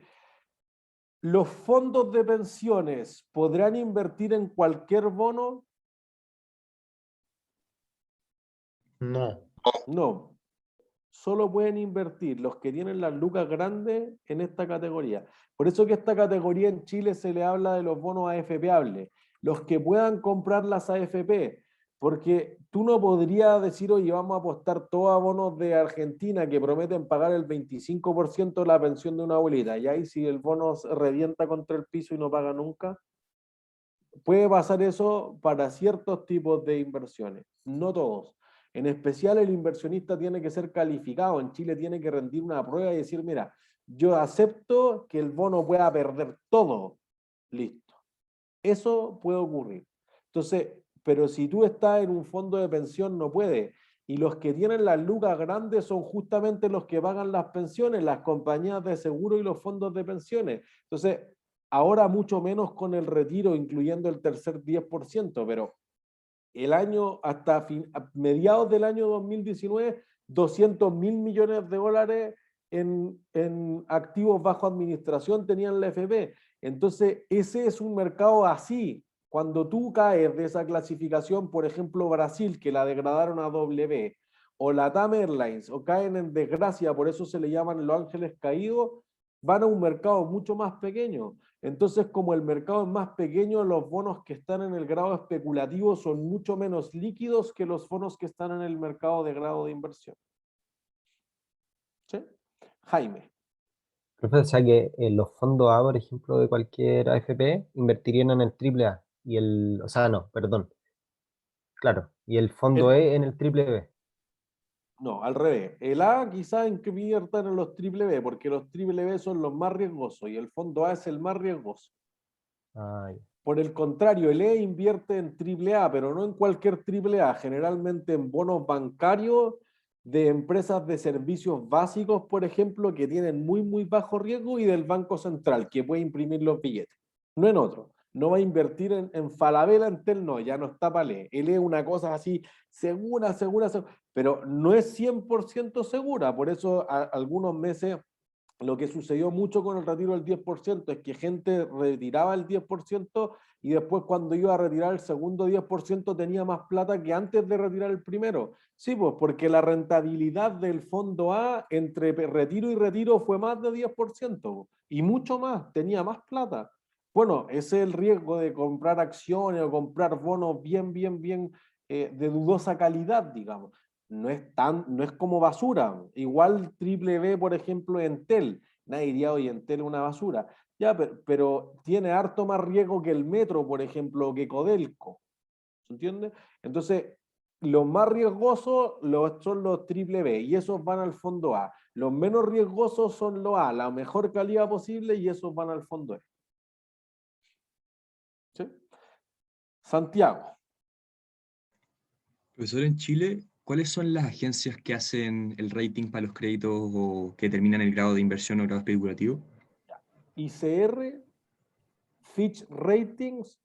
¿Los fondos de pensiones podrán invertir en cualquier bono? No. No. Solo pueden invertir los que tienen las lucas grandes en esta categoría. Por eso que esta categoría en Chile se le habla de los bonos AFPables, los que puedan comprar las AFP, porque tú no podrías decir, oye, vamos a apostar todos a bonos de Argentina que prometen pagar el 25% de la pensión de una abuelita, y ahí si el bono se revienta contra el piso y no paga nunca, puede pasar eso para ciertos tipos de inversiones, no todos. En especial el inversionista tiene que ser calificado. En Chile tiene que rendir una prueba y decir, mira, yo acepto que el bono pueda perder todo. Listo. Eso puede ocurrir. Entonces, pero si tú estás en un fondo de pensión, no puede. Y los que tienen las lucas grandes son justamente los que pagan las pensiones, las compañías de seguro y los fondos de pensiones. Entonces, ahora mucho menos con el retiro, incluyendo el tercer 10%, pero el año, hasta mediados del año 2019, 200.000 millones de dólares en activos bajo administración tenían la FP. Entonces, ese es un mercado así. Cuando tú caes de esa clasificación, por ejemplo, Brasil, que la degradaron a W, o la TAM Airlines, o caen en desgracia, por eso se le llaman los ángeles caídos, van a un mercado mucho más pequeño. Entonces, como el mercado es más pequeño, los bonos que están en el grado especulativo son mucho menos líquidos que los bonos que están en el mercado de grado de inversión. ¿Sí? Jaime. Profe, o sea que los fondos A, por ejemplo, de cualquier AFP, invertirían en el triple A. Y el, o sea, no, perdón. Claro, y el fondo E en el triple B. No, al revés. El A quizás inviertan en los triple B, porque los triple B son los más riesgosos y el fondo A es el más riesgoso. Ah, ya. Por el contrario, el E invierte en triple A, pero no en cualquier triple A, generalmente en bonos bancarios de empresas de servicios básicos, por ejemplo, que tienen muy, muy bajo riesgo y del Banco Central, que puede imprimir los billetes. No en otro. No va a invertir en Falabella, Entel, no, ya no está para él. Él es una cosa así segura, pero no es 100% segura. Por eso algunos meses lo que sucedió mucho con el retiro del 10% es que gente retiraba el 10% y después cuando iba a retirar el segundo 10% tenía más plata que antes de retirar el primero. Sí, pues porque la rentabilidad del fondo A entre retiro y retiro fue más de 10% y mucho más, tenía más plata. Bueno, ese es el riesgo de comprar acciones o comprar bonos bien de dudosa calidad, digamos. no es como basura. Igual triple B, por ejemplo, Entel. Nadie diría, oye, Entel es una basura. Ya, pero tiene harto más riesgo que el Metro, por ejemplo, que Codelco. ¿Se entiende? Entonces, los más riesgosos son los triple B y esos van al fondo A. Los menos riesgosos son los A, la mejor calidad posible y esos van al fondo E. ¿Sí? Santiago. Profesor, en Chile, ¿cuáles son las agencias que hacen el rating para los créditos o que determinan el grado de inversión o grado especulativo? ICR, Fitch Ratings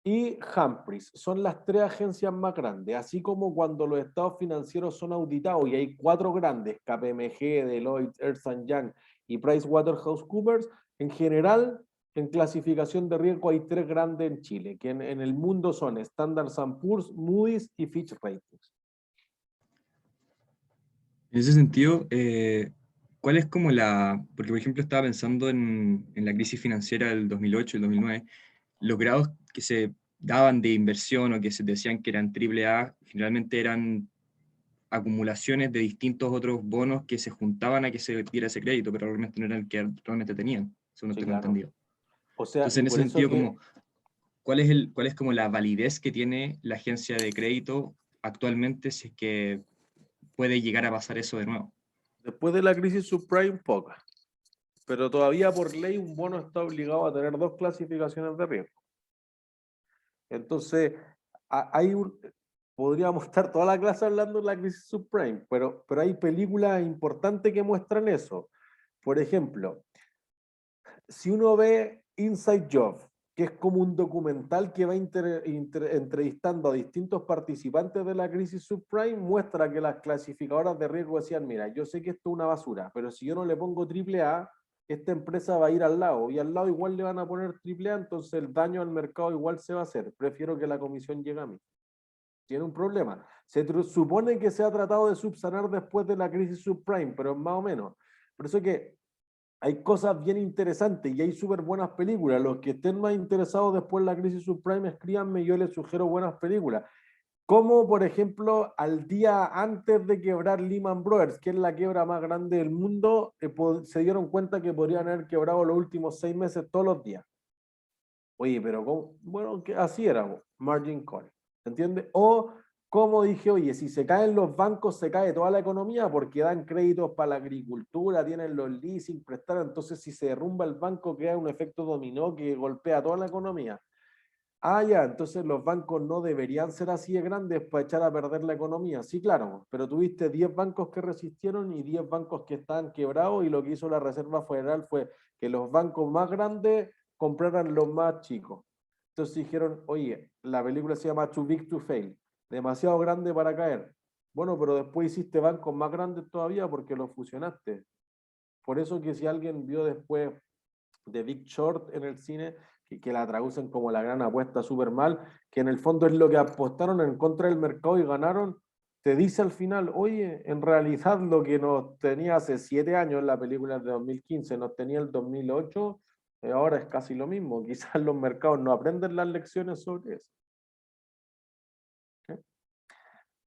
y Humphreys. Son las 3 agencias más grandes. Así como cuando los estados financieros son auditados y hay 4 grandes, KPMG, Deloitte, Ernst & Young y PricewaterhouseCoopers, en general, en clasificación de riesgo hay 3 grandes en Chile, que en el mundo son Standard & Poor's, Moody's y Fitch Ratings. En ese sentido, ¿cuál es como porque por ejemplo estaba pensando en la crisis financiera del 2008, el 2009, los grados que se daban de inversión o que se decían que eran AAA, generalmente eran acumulaciones de distintos otros bonos que se juntaban a que se diera ese crédito, pero realmente no eran el que realmente tenían, según tengo entendido. O sea, entonces, en ese sentido, ¿cuál es como la validez que tiene la agencia de crédito actualmente si es que puede llegar a pasar eso de nuevo? Después de la crisis subprime, poca. Pero todavía por ley un bono está obligado a tener 2 clasificaciones de riesgo. Entonces, podríamos estar toda la clase hablando de la crisis subprime, pero hay películas importantes que muestran eso. Por ejemplo, si uno ve Inside Job, que es como un documental que va entrevistando a distintos participantes de la crisis subprime, muestra que las clasificadoras de riesgo decían, mira, yo sé que esto es una basura, pero si yo no le pongo AAA, esta empresa va a ir al lado, y al lado igual le van a poner AAA, entonces el daño al mercado igual se va a hacer. Prefiero que la comisión llegue a mí. Tiene un problema. Se supone que se ha tratado de subsanar después de la crisis subprime, pero más o menos. Por eso que hay cosas bien interesantes y hay súper buenas películas. Los que estén más interesados después de la crisis subprime, escríbanme, yo les sugiero buenas películas. Como, por ejemplo, al día antes de quebrar Lehman Brothers, que es la quiebra más grande del mundo, se dieron cuenta que podrían haber quebrado los últimos 6 meses todos los días. Oye, pero ¿cómo? Bueno, que así era, margin call. ¿Entiendes? O como dije, oye, si se caen los bancos, se cae toda la economía porque dan créditos para la agricultura, tienen los leasing, prestar, entonces si se derrumba el banco queda un efecto dominó que golpea toda la economía. Ah, ya, entonces los bancos no deberían ser así de grandes para echar a perder la economía. Sí, claro, pero tuviste 10 bancos que resistieron y 10 bancos que estaban quebrados y lo que hizo la Reserva Federal fue que los bancos más grandes compraran los más chicos. Entonces dijeron, oye, la película se llama Too Big to Fail, demasiado grande para caer. Bueno, pero después hiciste bancos más grandes todavía porque los fusionaste. Por eso que si alguien vio después The Big Short en el cine, que la traducen como la gran apuesta súper mal, que en el fondo es lo que apostaron en contra del mercado y ganaron, te dice al final, oye, en realidad lo que nos tenía hace 7 años en la película de 2015, nos tenía el 2008, ahora es casi lo mismo. Quizás los mercados no aprenden las lecciones sobre eso. ¿Okay?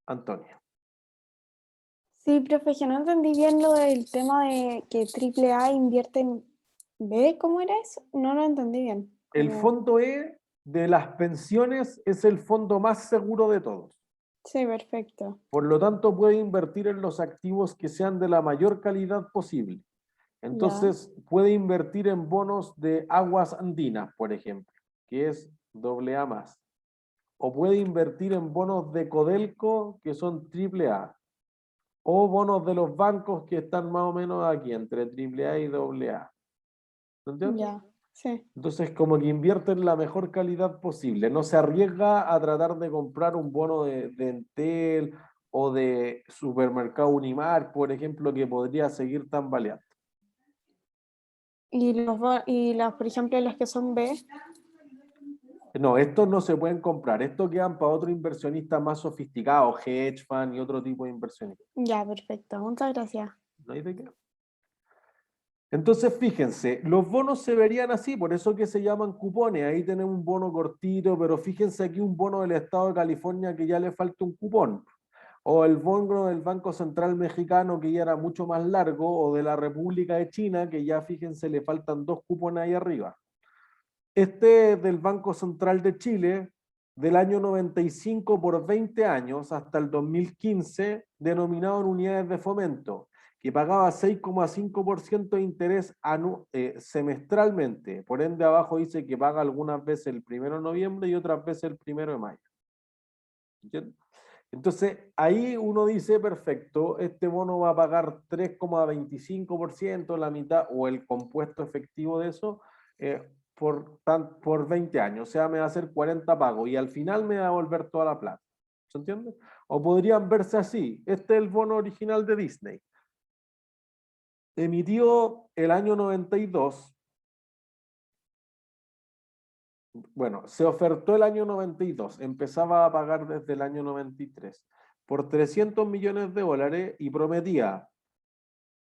Antonio. Sí, profe, yo no entendí bien lo del tema de que AAA invierte en B, ¿cómo era eso? No lo entendí bien. El fondo E de las pensiones es el fondo más seguro de todos. Sí, perfecto. Por lo tanto, puede invertir en los activos que sean de la mayor calidad posible. Entonces, puede invertir en bonos de Aguas Andinas, por ejemplo, que es AA+. O puede invertir en bonos de Codelco, que son AAA. O bonos de los bancos que están más o menos aquí, entre AAA y AA. ¿Entiendes? Ya, sí. Entonces, como que invierte en la mejor calidad posible. No se arriesga a tratar de comprar un bono de Entel o de Supermercado Unimark, por ejemplo, que podría seguir tambaleando. Y las, por ejemplo, las que son B. No, estos no se pueden comprar. Estos quedan para otros inversionistas más sofisticados, hedge fund y otro tipo de inversionistas. Ya, perfecto. Muchas gracias. ¿No hay de qué? Entonces, fíjense, los bonos se verían así, por eso que se llaman cupones. Ahí tenemos un bono cortito, pero fíjense aquí un bono del estado de California que ya le falta un cupón. O el bono del Banco Central Mexicano, que ya era mucho más largo, o de la República de China, que ya fíjense, le faltan 2 cupones ahí arriba. Este es del Banco Central de Chile, del año 95 por 20 años hasta el 2015, denominado en unidades de fomento, que pagaba 6,5% de interés semestralmente. Por ende, abajo dice que paga algunas veces el 1 de noviembre y otras veces el 1 de mayo. ¿Entiendes? Entonces, ahí uno dice, perfecto, este bono va a pagar 3,25%, la mitad, o el compuesto efectivo de eso, por 20 años. O sea, me va a hacer 40 pagos y al final me va a devolver toda la plata. ¿Se entiende? O podrían verse así. Este es el bono original de Disney. Emitió el año 92. Bueno, se ofertó el año 92, empezaba a pagar desde el año 93, por 300 millones de dólares y prometía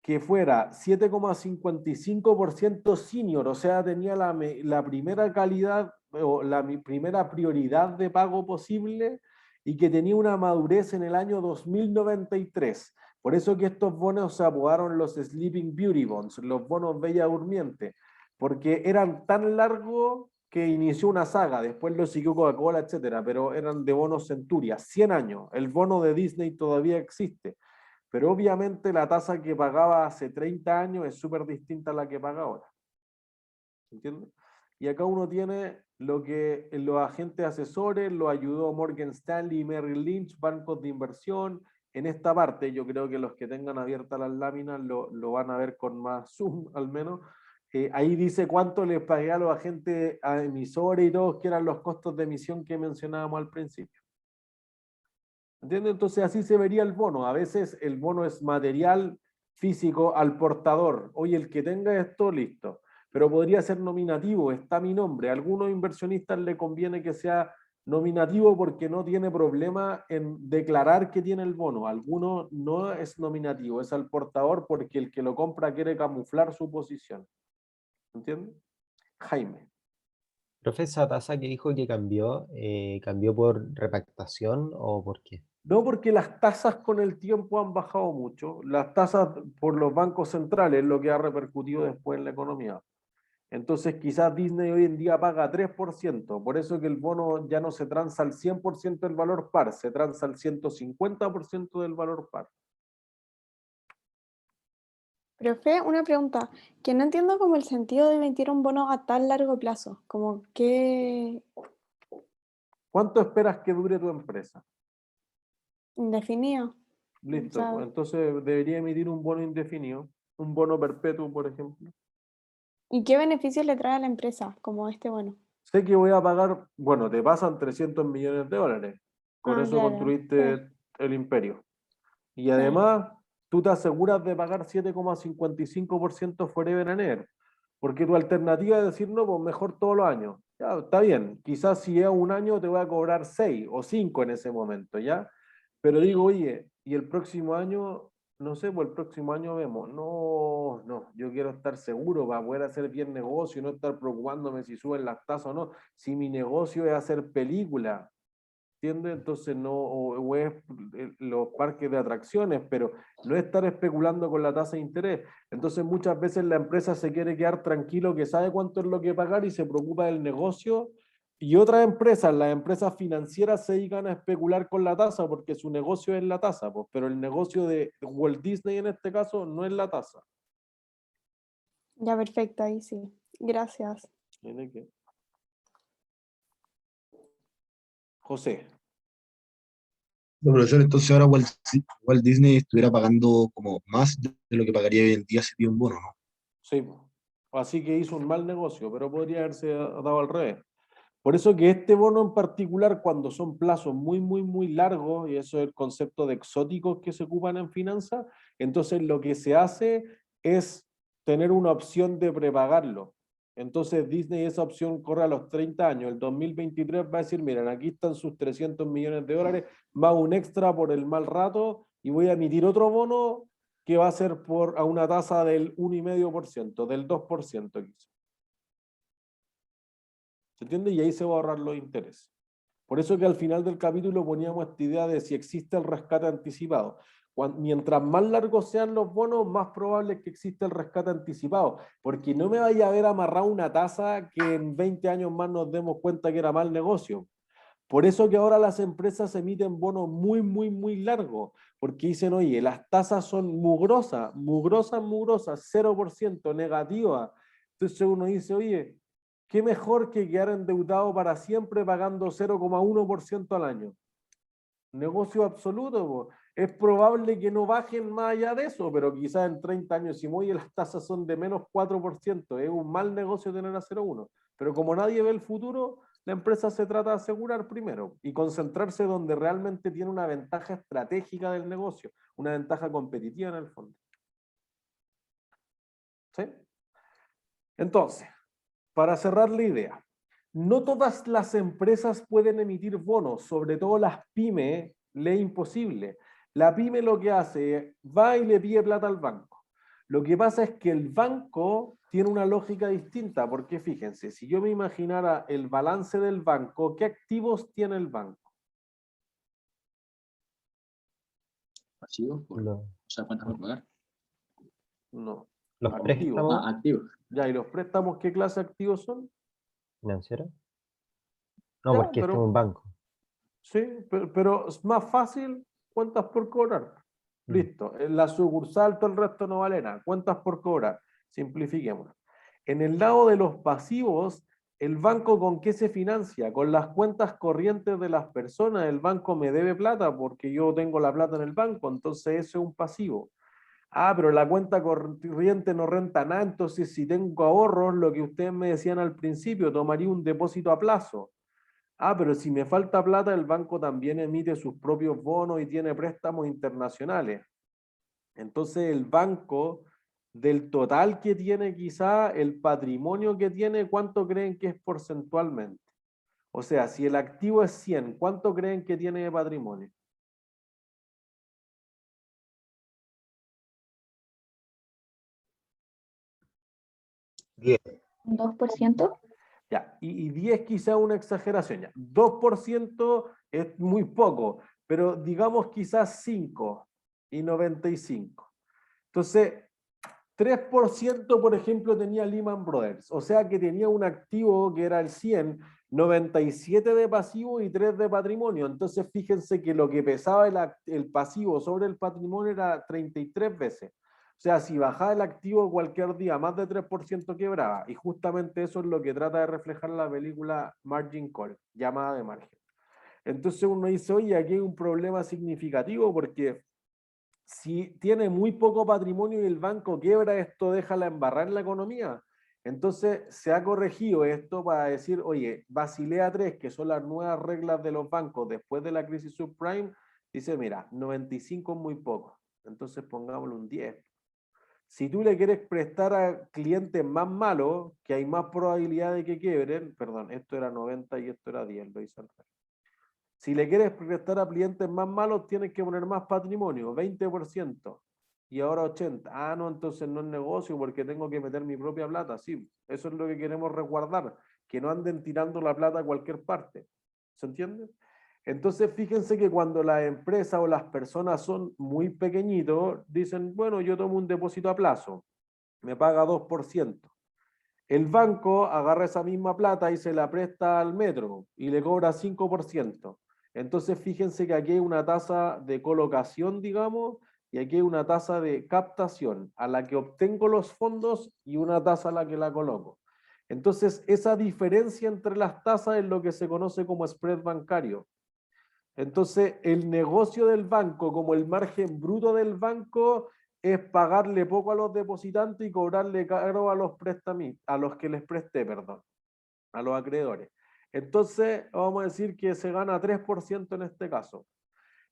que fuera 7,55% senior, o sea, tenía la primera calidad o la primera prioridad de pago posible y que tenía una madurez en el año 2093. Por eso que estos bonos se apodaron los Sleeping Beauty Bonds, los bonos Bella Durmiente, porque eran tan largos que inició una saga, después lo siguió Coca-Cola, etcétera, pero eran de bonos Centuria, 100 años. El bono de Disney todavía existe, pero obviamente la tasa que pagaba hace 30 años es súper distinta a la que paga ahora. ¿Entiendes? Y acá uno tiene lo que los agentes asesores lo ayudó Morgan Stanley y Merrill Lynch, bancos de inversión. En esta parte, yo creo que los que tengan abiertas las láminas lo van a ver con más zoom, al menos. Ahí dice cuánto les pagué a los agentes emisores y todos, que eran los costos de emisión que mencionábamos al principio. ¿Entiendes? Entonces así se vería el bono. A veces el bono es material físico al portador. Oye, el que tenga esto, listo. Pero podría ser nominativo, está mi nombre. A algunos inversionistas le conviene que sea nominativo porque no tiene problema en declarar que tiene el bono. Algunos no es nominativo, es al portador porque el que lo compra quiere camuflar su posición. ¿Entiendes? Jaime. Profe, esa tasa que dijo que cambió, ¿cambió por repactación o por qué? No, porque las tasas con el tiempo han bajado mucho. Las tasas por los bancos centrales, lo que ha repercutido después en la economía. Entonces quizás Disney hoy en día paga 3%, por eso que el bono ya no se transa al 100% del valor par, se transa al 150% del valor par. Profe, una pregunta, que no entiendo como el sentido de emitir un bono a tan largo plazo, como que ¿Cuánto esperas que dure tu empresa? indefinido. Listo, O sea, pues entonces debería emitir un bono indefinido, un bono perpetuo, por ejemplo. ¿y qué beneficios le trae a la empresa como este bono? Sé que voy a pagar, bueno, te pasan 300 millones de dólares, con Ah, eso claro, sí, construiste el imperio. Y sí. además, tú te aseguras de pagar 7,55% forever and ever. Porque tu alternativa es decir, no, pues mejor todos los años. Ya, está bien, quizás si es un año te voy a cobrar 6 o 5 en ese momento, ¿ya? Pero digo, oye, y el próximo año, no sé, pues el próximo año vemos. No, no, yo quiero estar seguro para poder hacer bien negocio y no estar preocupándome si suben las tasas o no. Si mi negocio es hacer película, ¿entiendes? Entonces no, o es los parques de atracciones, pero no es estar especulando con la tasa de interés. Entonces muchas veces la empresa se quiere quedar tranquilo que sabe cuánto es lo que pagar y se preocupa del negocio. Y otras empresas, las empresas financieras se dedican a especular con la tasa porque su negocio es la tasa, pues, pero el negocio de Walt Disney en este caso no es la tasa. Ya, perfecto, ahí sí. Gracias. ¿Tiene que? José. No, profesor, entonces ahora Walt Disney estuviera pagando como más de lo que pagaría hoy en día si tiene un bono, ¿no? Sí, así que hizo un mal negocio, pero podría haberse dado al revés. Por eso que este bono en particular, cuando son plazos muy, muy, muy largos, y eso es el concepto de exóticos que se ocupan en finanzas, entonces lo que se hace es tener una opción de prepagarlo. Entonces Disney esa opción corre a los 30 años. El 2023 va a decir, miren, aquí están sus 300 millones de dólares, más un extra por el mal rato, y voy a emitir otro bono que va a ser a una tasa del 1,5%, del 2% quizás. ¿Se entiende? Y ahí se va a ahorrar los intereses. Por eso que al final del capítulo poníamos esta idea de si existe el rescate anticipado. Mientras más largos sean los bonos, más probable es que exista el rescate anticipado, porque no me vaya a ver amarrado una tasa que en 20 años más nos demos cuenta que era mal negocio. Por eso que ahora las empresas emiten bonos muy, muy, muy largos, porque dicen, oye, las tasas son mugrosas, 0% negativa. Entonces uno dice, oye, qué mejor que quedar endeudado para siempre pagando 0,1% al año. Negocio absoluto, po. Es probable que no bajen más allá de eso, pero quizás en 30 años, si muy las tasas son de menos 4%, es un mal negocio tener a 0,1. Pero como nadie ve el futuro, la empresa se trata de asegurar primero y concentrarse donde realmente tiene una ventaja estratégica del negocio, una ventaja competitiva en el fondo. ¿Sí? Entonces, para cerrar la idea, no todas las empresas pueden emitir bonos, sobre todo las pymes, le es imposible. La pyme lo que hace, va y le pide plata al banco. Lo que pasa es que el banco tiene una lógica distinta, porque fíjense, si yo me imaginara el balance del banco, ¿qué activos tiene el banco? Pasivos, Lo- o sea, cuentas por pagar. No. Los Activos. préstamos Activos. Ya, ¿y los préstamos qué clase de activos son? financieros. No, Ya, porque este es pero, un banco. sí, pero es más fácil, cuentas por cobrar. Mm. Listo. En la sucursal todo el resto no vale nada. Cuentas por cobrar. Simplifiquemos. En el lado de los pasivos, ¿el banco con qué se financia? Con las cuentas corrientes de las personas. El banco me debe plata porque yo tengo la plata en el banco, entonces eso es un pasivo. Ah, pero la cuenta corriente no renta nada, entonces si tengo ahorros, lo que ustedes me decían al principio, tomaría un depósito a plazo. Ah, pero si me falta plata, el banco también emite sus propios bonos y tiene préstamos internacionales. Entonces el banco, del total que tiene quizá, el patrimonio que tiene, ¿cuánto creen que es porcentualmente? O sea, si el activo es 100, ¿cuánto creen que tiene de patrimonio? ¿Un 2%? Ya, y 10 quizá una exageración, ya. 2% es muy poco, pero digamos quizás 5 y 95. Entonces, 3%, por ejemplo, tenía Lehman Brothers, o sea que tenía un activo que era el 100, 97 de pasivo y 3 de patrimonio. Entonces, fíjense que lo que pesaba el pasivo sobre el patrimonio era 33 veces. O sea, si bajaba el activo cualquier día, más de 3% quebraba. Y justamente eso es lo que trata de reflejar la película Margin Call, llamada de margen. Entonces uno dice, oye, aquí hay un problema significativo porque si tiene muy poco patrimonio y el banco quiebra, esto deja la embarrar en la economía. Entonces se ha corregido esto para decir, oye, Basilea 3, que son las nuevas reglas de los bancos después de la crisis subprime, dice, mira, 95 es muy poco, entonces pongámosle un 10. Si tú le quieres prestar a clientes más malos, que hay más probabilidad de que quiebren, perdón, esto era 90 y esto era 10, lo hice al revés. Si le quieres prestar a clientes más malos, tienes que poner más patrimonio, 20%, y ahora 80%. Ah, no, entonces no es negocio porque tengo que meter mi propia plata. Sí, eso es lo que queremos resguardar, que no anden tirando la plata a cualquier parte. ¿Se entiende? Entonces, fíjense que cuando las empresas o las personas son muy pequeñitos, dicen, bueno, yo tomo un depósito a plazo, me paga 2%. El banco agarra esa misma plata y se la presta al metro y le cobra 5%. Entonces, fíjense que aquí hay una tasa de colocación, digamos, y aquí hay una tasa de captación a la que obtengo los fondos y una tasa a la que la coloco. Entonces, esa diferencia entre las tasas es lo que se conoce como spread bancario. Entonces, el negocio del banco, como el margen bruto del banco, es pagarle poco a los depositantes y cobrarle caro a los que les presté, perdón, a los acreedores. Entonces, vamos a decir que se gana 3% en este caso.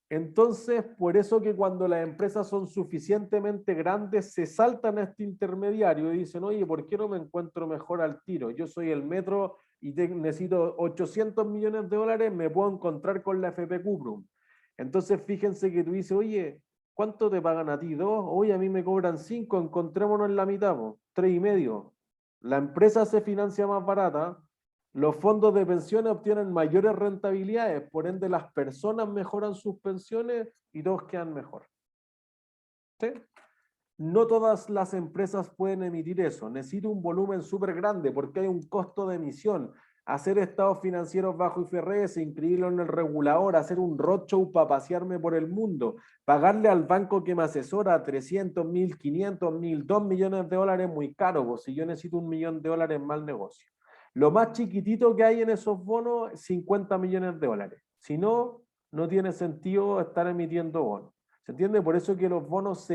Entonces, por eso que cuando las empresas son suficientemente grandes, se saltan a este intermediario y dicen, oye, ¿por qué no me encuentro mejor al tiro? Yo soy el metro y necesito 800 millones de dólares, me puedo encontrar con la FP Cuprum. Entonces, fíjense que tú dices, oye, ¿cuánto te pagan a ti? 2, oye, a mí me cobran 5, encontrémonos en la mitad, 3,5. La empresa se financia más barata Los fondos de pensiones obtienen mayores rentabilidades, por ende las personas mejoran sus pensiones y todos quedan mejor. ¿Sí? No todas las empresas pueden emitir eso. Necesita un volumen súper grande porque hay un costo de emisión. Hacer estados financieros bajo IFRS, inscribirlo en el regulador, hacer un roadshow para pasearme por el mundo, pagarle al banco que me asesora 300, 1.000, 500, 1.000, 2 millones de dólares, muy caro, pues si yo necesito $1 millón, mal negocio. Lo más chiquitito que hay en esos bonos, 50 millones de dólares. Si no, no tiene sentido estar emitiendo bonos. ¿Se entiende? Por eso que los bonos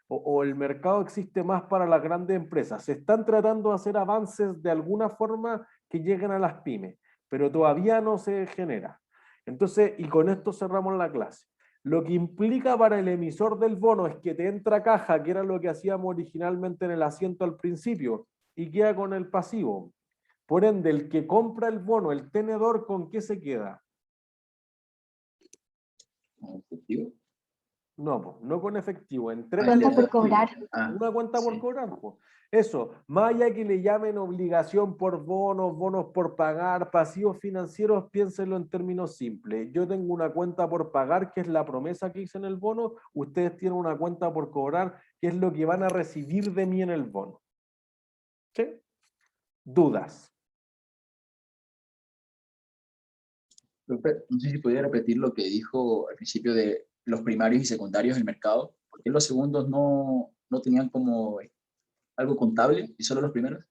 o el mercado existe más para las grandes empresas. Se están tratando de hacer avances de alguna forma que lleguen a las pymes, pero todavía no se genera. Entonces, y con esto cerramos la clase. Lo que implica para el emisor del bono es que te entra caja, que era lo que hacíamos originalmente en el asiento al principio, y queda con el pasivo. Por ende, el que compra el bono, el tenedor, ¿con qué se queda? ¿Efectivo? No, pues, no con efectivo. En Cuenta por cobrar. Una cuenta por Sí. cobrar. Pues. Eso, más allá que le llamen obligación por bonos, bonos por pagar, pasivos financieros, piénsenlo en términos simples. Yo tengo una cuenta por pagar, que es la promesa que hice en el bono. Ustedes tienen una cuenta por cobrar, que es lo que van a recibir de mí en el bono. ¿Sí? ¿Dudas? Profe, no sé si podría repetir lo que dijo al principio de los primarios y secundarios del mercado. ¿Por qué los segundos no tenían como algo contable y solo los primeros?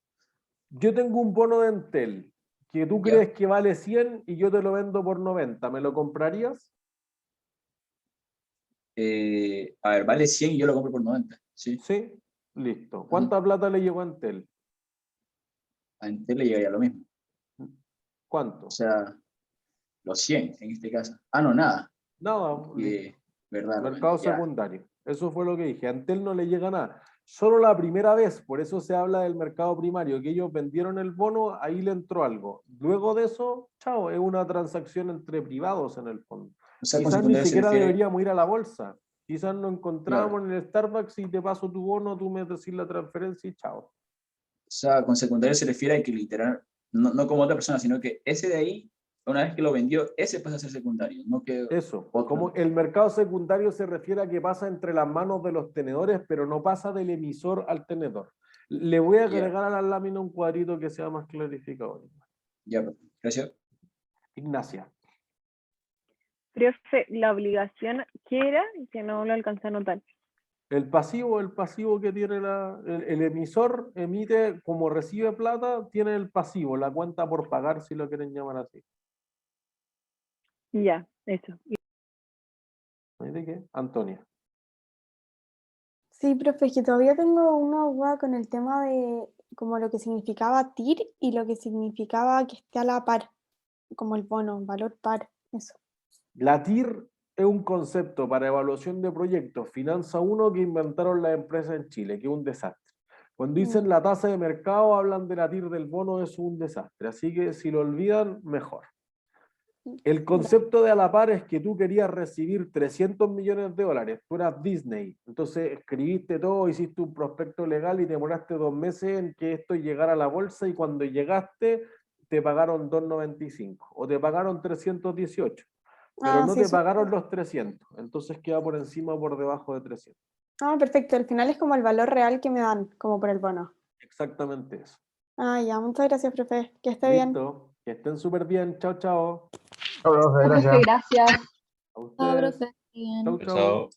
Yo tengo un bono de Entel que tú Ya. crees que vale 100 y yo te lo vendo por 90. ¿Me lo comprarías? A ver, vale 100 y yo lo compro por 90. Sí. Sí, listo. ¿Cuánta plata le llegó a Entel? A Entel le llegaría lo mismo. ¿Cuánto? O sea, los 100 en este caso. Ah, no, nada. Nada, listo. ¿Verdad? Mercado Ya. secundario. Eso fue lo que dije. A Entel no le llega nada. Solo la primera vez, por eso se habla del mercado primario, que ellos vendieron el bono, ahí le entró algo. Luego de eso, chao, es una transacción entre privados en el fondo. O sea, con Quizás ni secundario se siquiera refiere... deberíamos ir a la bolsa. Quizás nos encontramos Claro. en el Starbucks y te paso tu bono, tú me decís la transferencia y chao. O sea, con secundario se refiere a que literal, no como otra persona, sino que ese de ahí, una vez que lo vendió, ese pasa a ser secundario, no que Eso, otro. como el mercado secundario se refiere a que pasa entre las manos de los tenedores, pero no pasa del emisor al tenedor. Le voy a agregar a la lámina un cuadrito que sea más clarificador. Ya, gracias. Ignacia. Profe, la obligación, ¿qué era? Que no lo alcancé a notar. El pasivo que tiene el emisor emite, como recibe plata, tiene el pasivo, la cuenta por pagar, si lo quieren llamar así. Ya, eso. ¿De qué? Antonia. Sí, profe, es que todavía tengo una duda con el tema de como lo que significaba TIR y lo que significaba que esté a la par, como el bono, valor par, eso. La TIR es un concepto para evaluación de proyectos, Finanza 1, que inventaron las empresas en Chile, que es un desastre. Cuando dicen la tasa de mercado, hablan de la TIR del bono, es un desastre. Así que si lo olvidan, mejor. El concepto de a la par es que tú querías recibir 300 millones de dólares, tú eras Disney, entonces escribiste todo, hiciste un prospecto legal y demoraste 2 meses en que esto llegara a la bolsa y cuando llegaste te pagaron 2.95 o te pagaron 318, pero no sí, te pagaron los 300, entonces queda por encima o por debajo de 300. Ah, perfecto, al final es como el valor real que me dan, como por el bono. Exactamente eso. Ah, ya, muchas gracias, profe, que esté bien. Listo, que estén súper bien, chao, chao. Chao, profe, Profe, gracias. gracias. A ustedes. Chau, chau.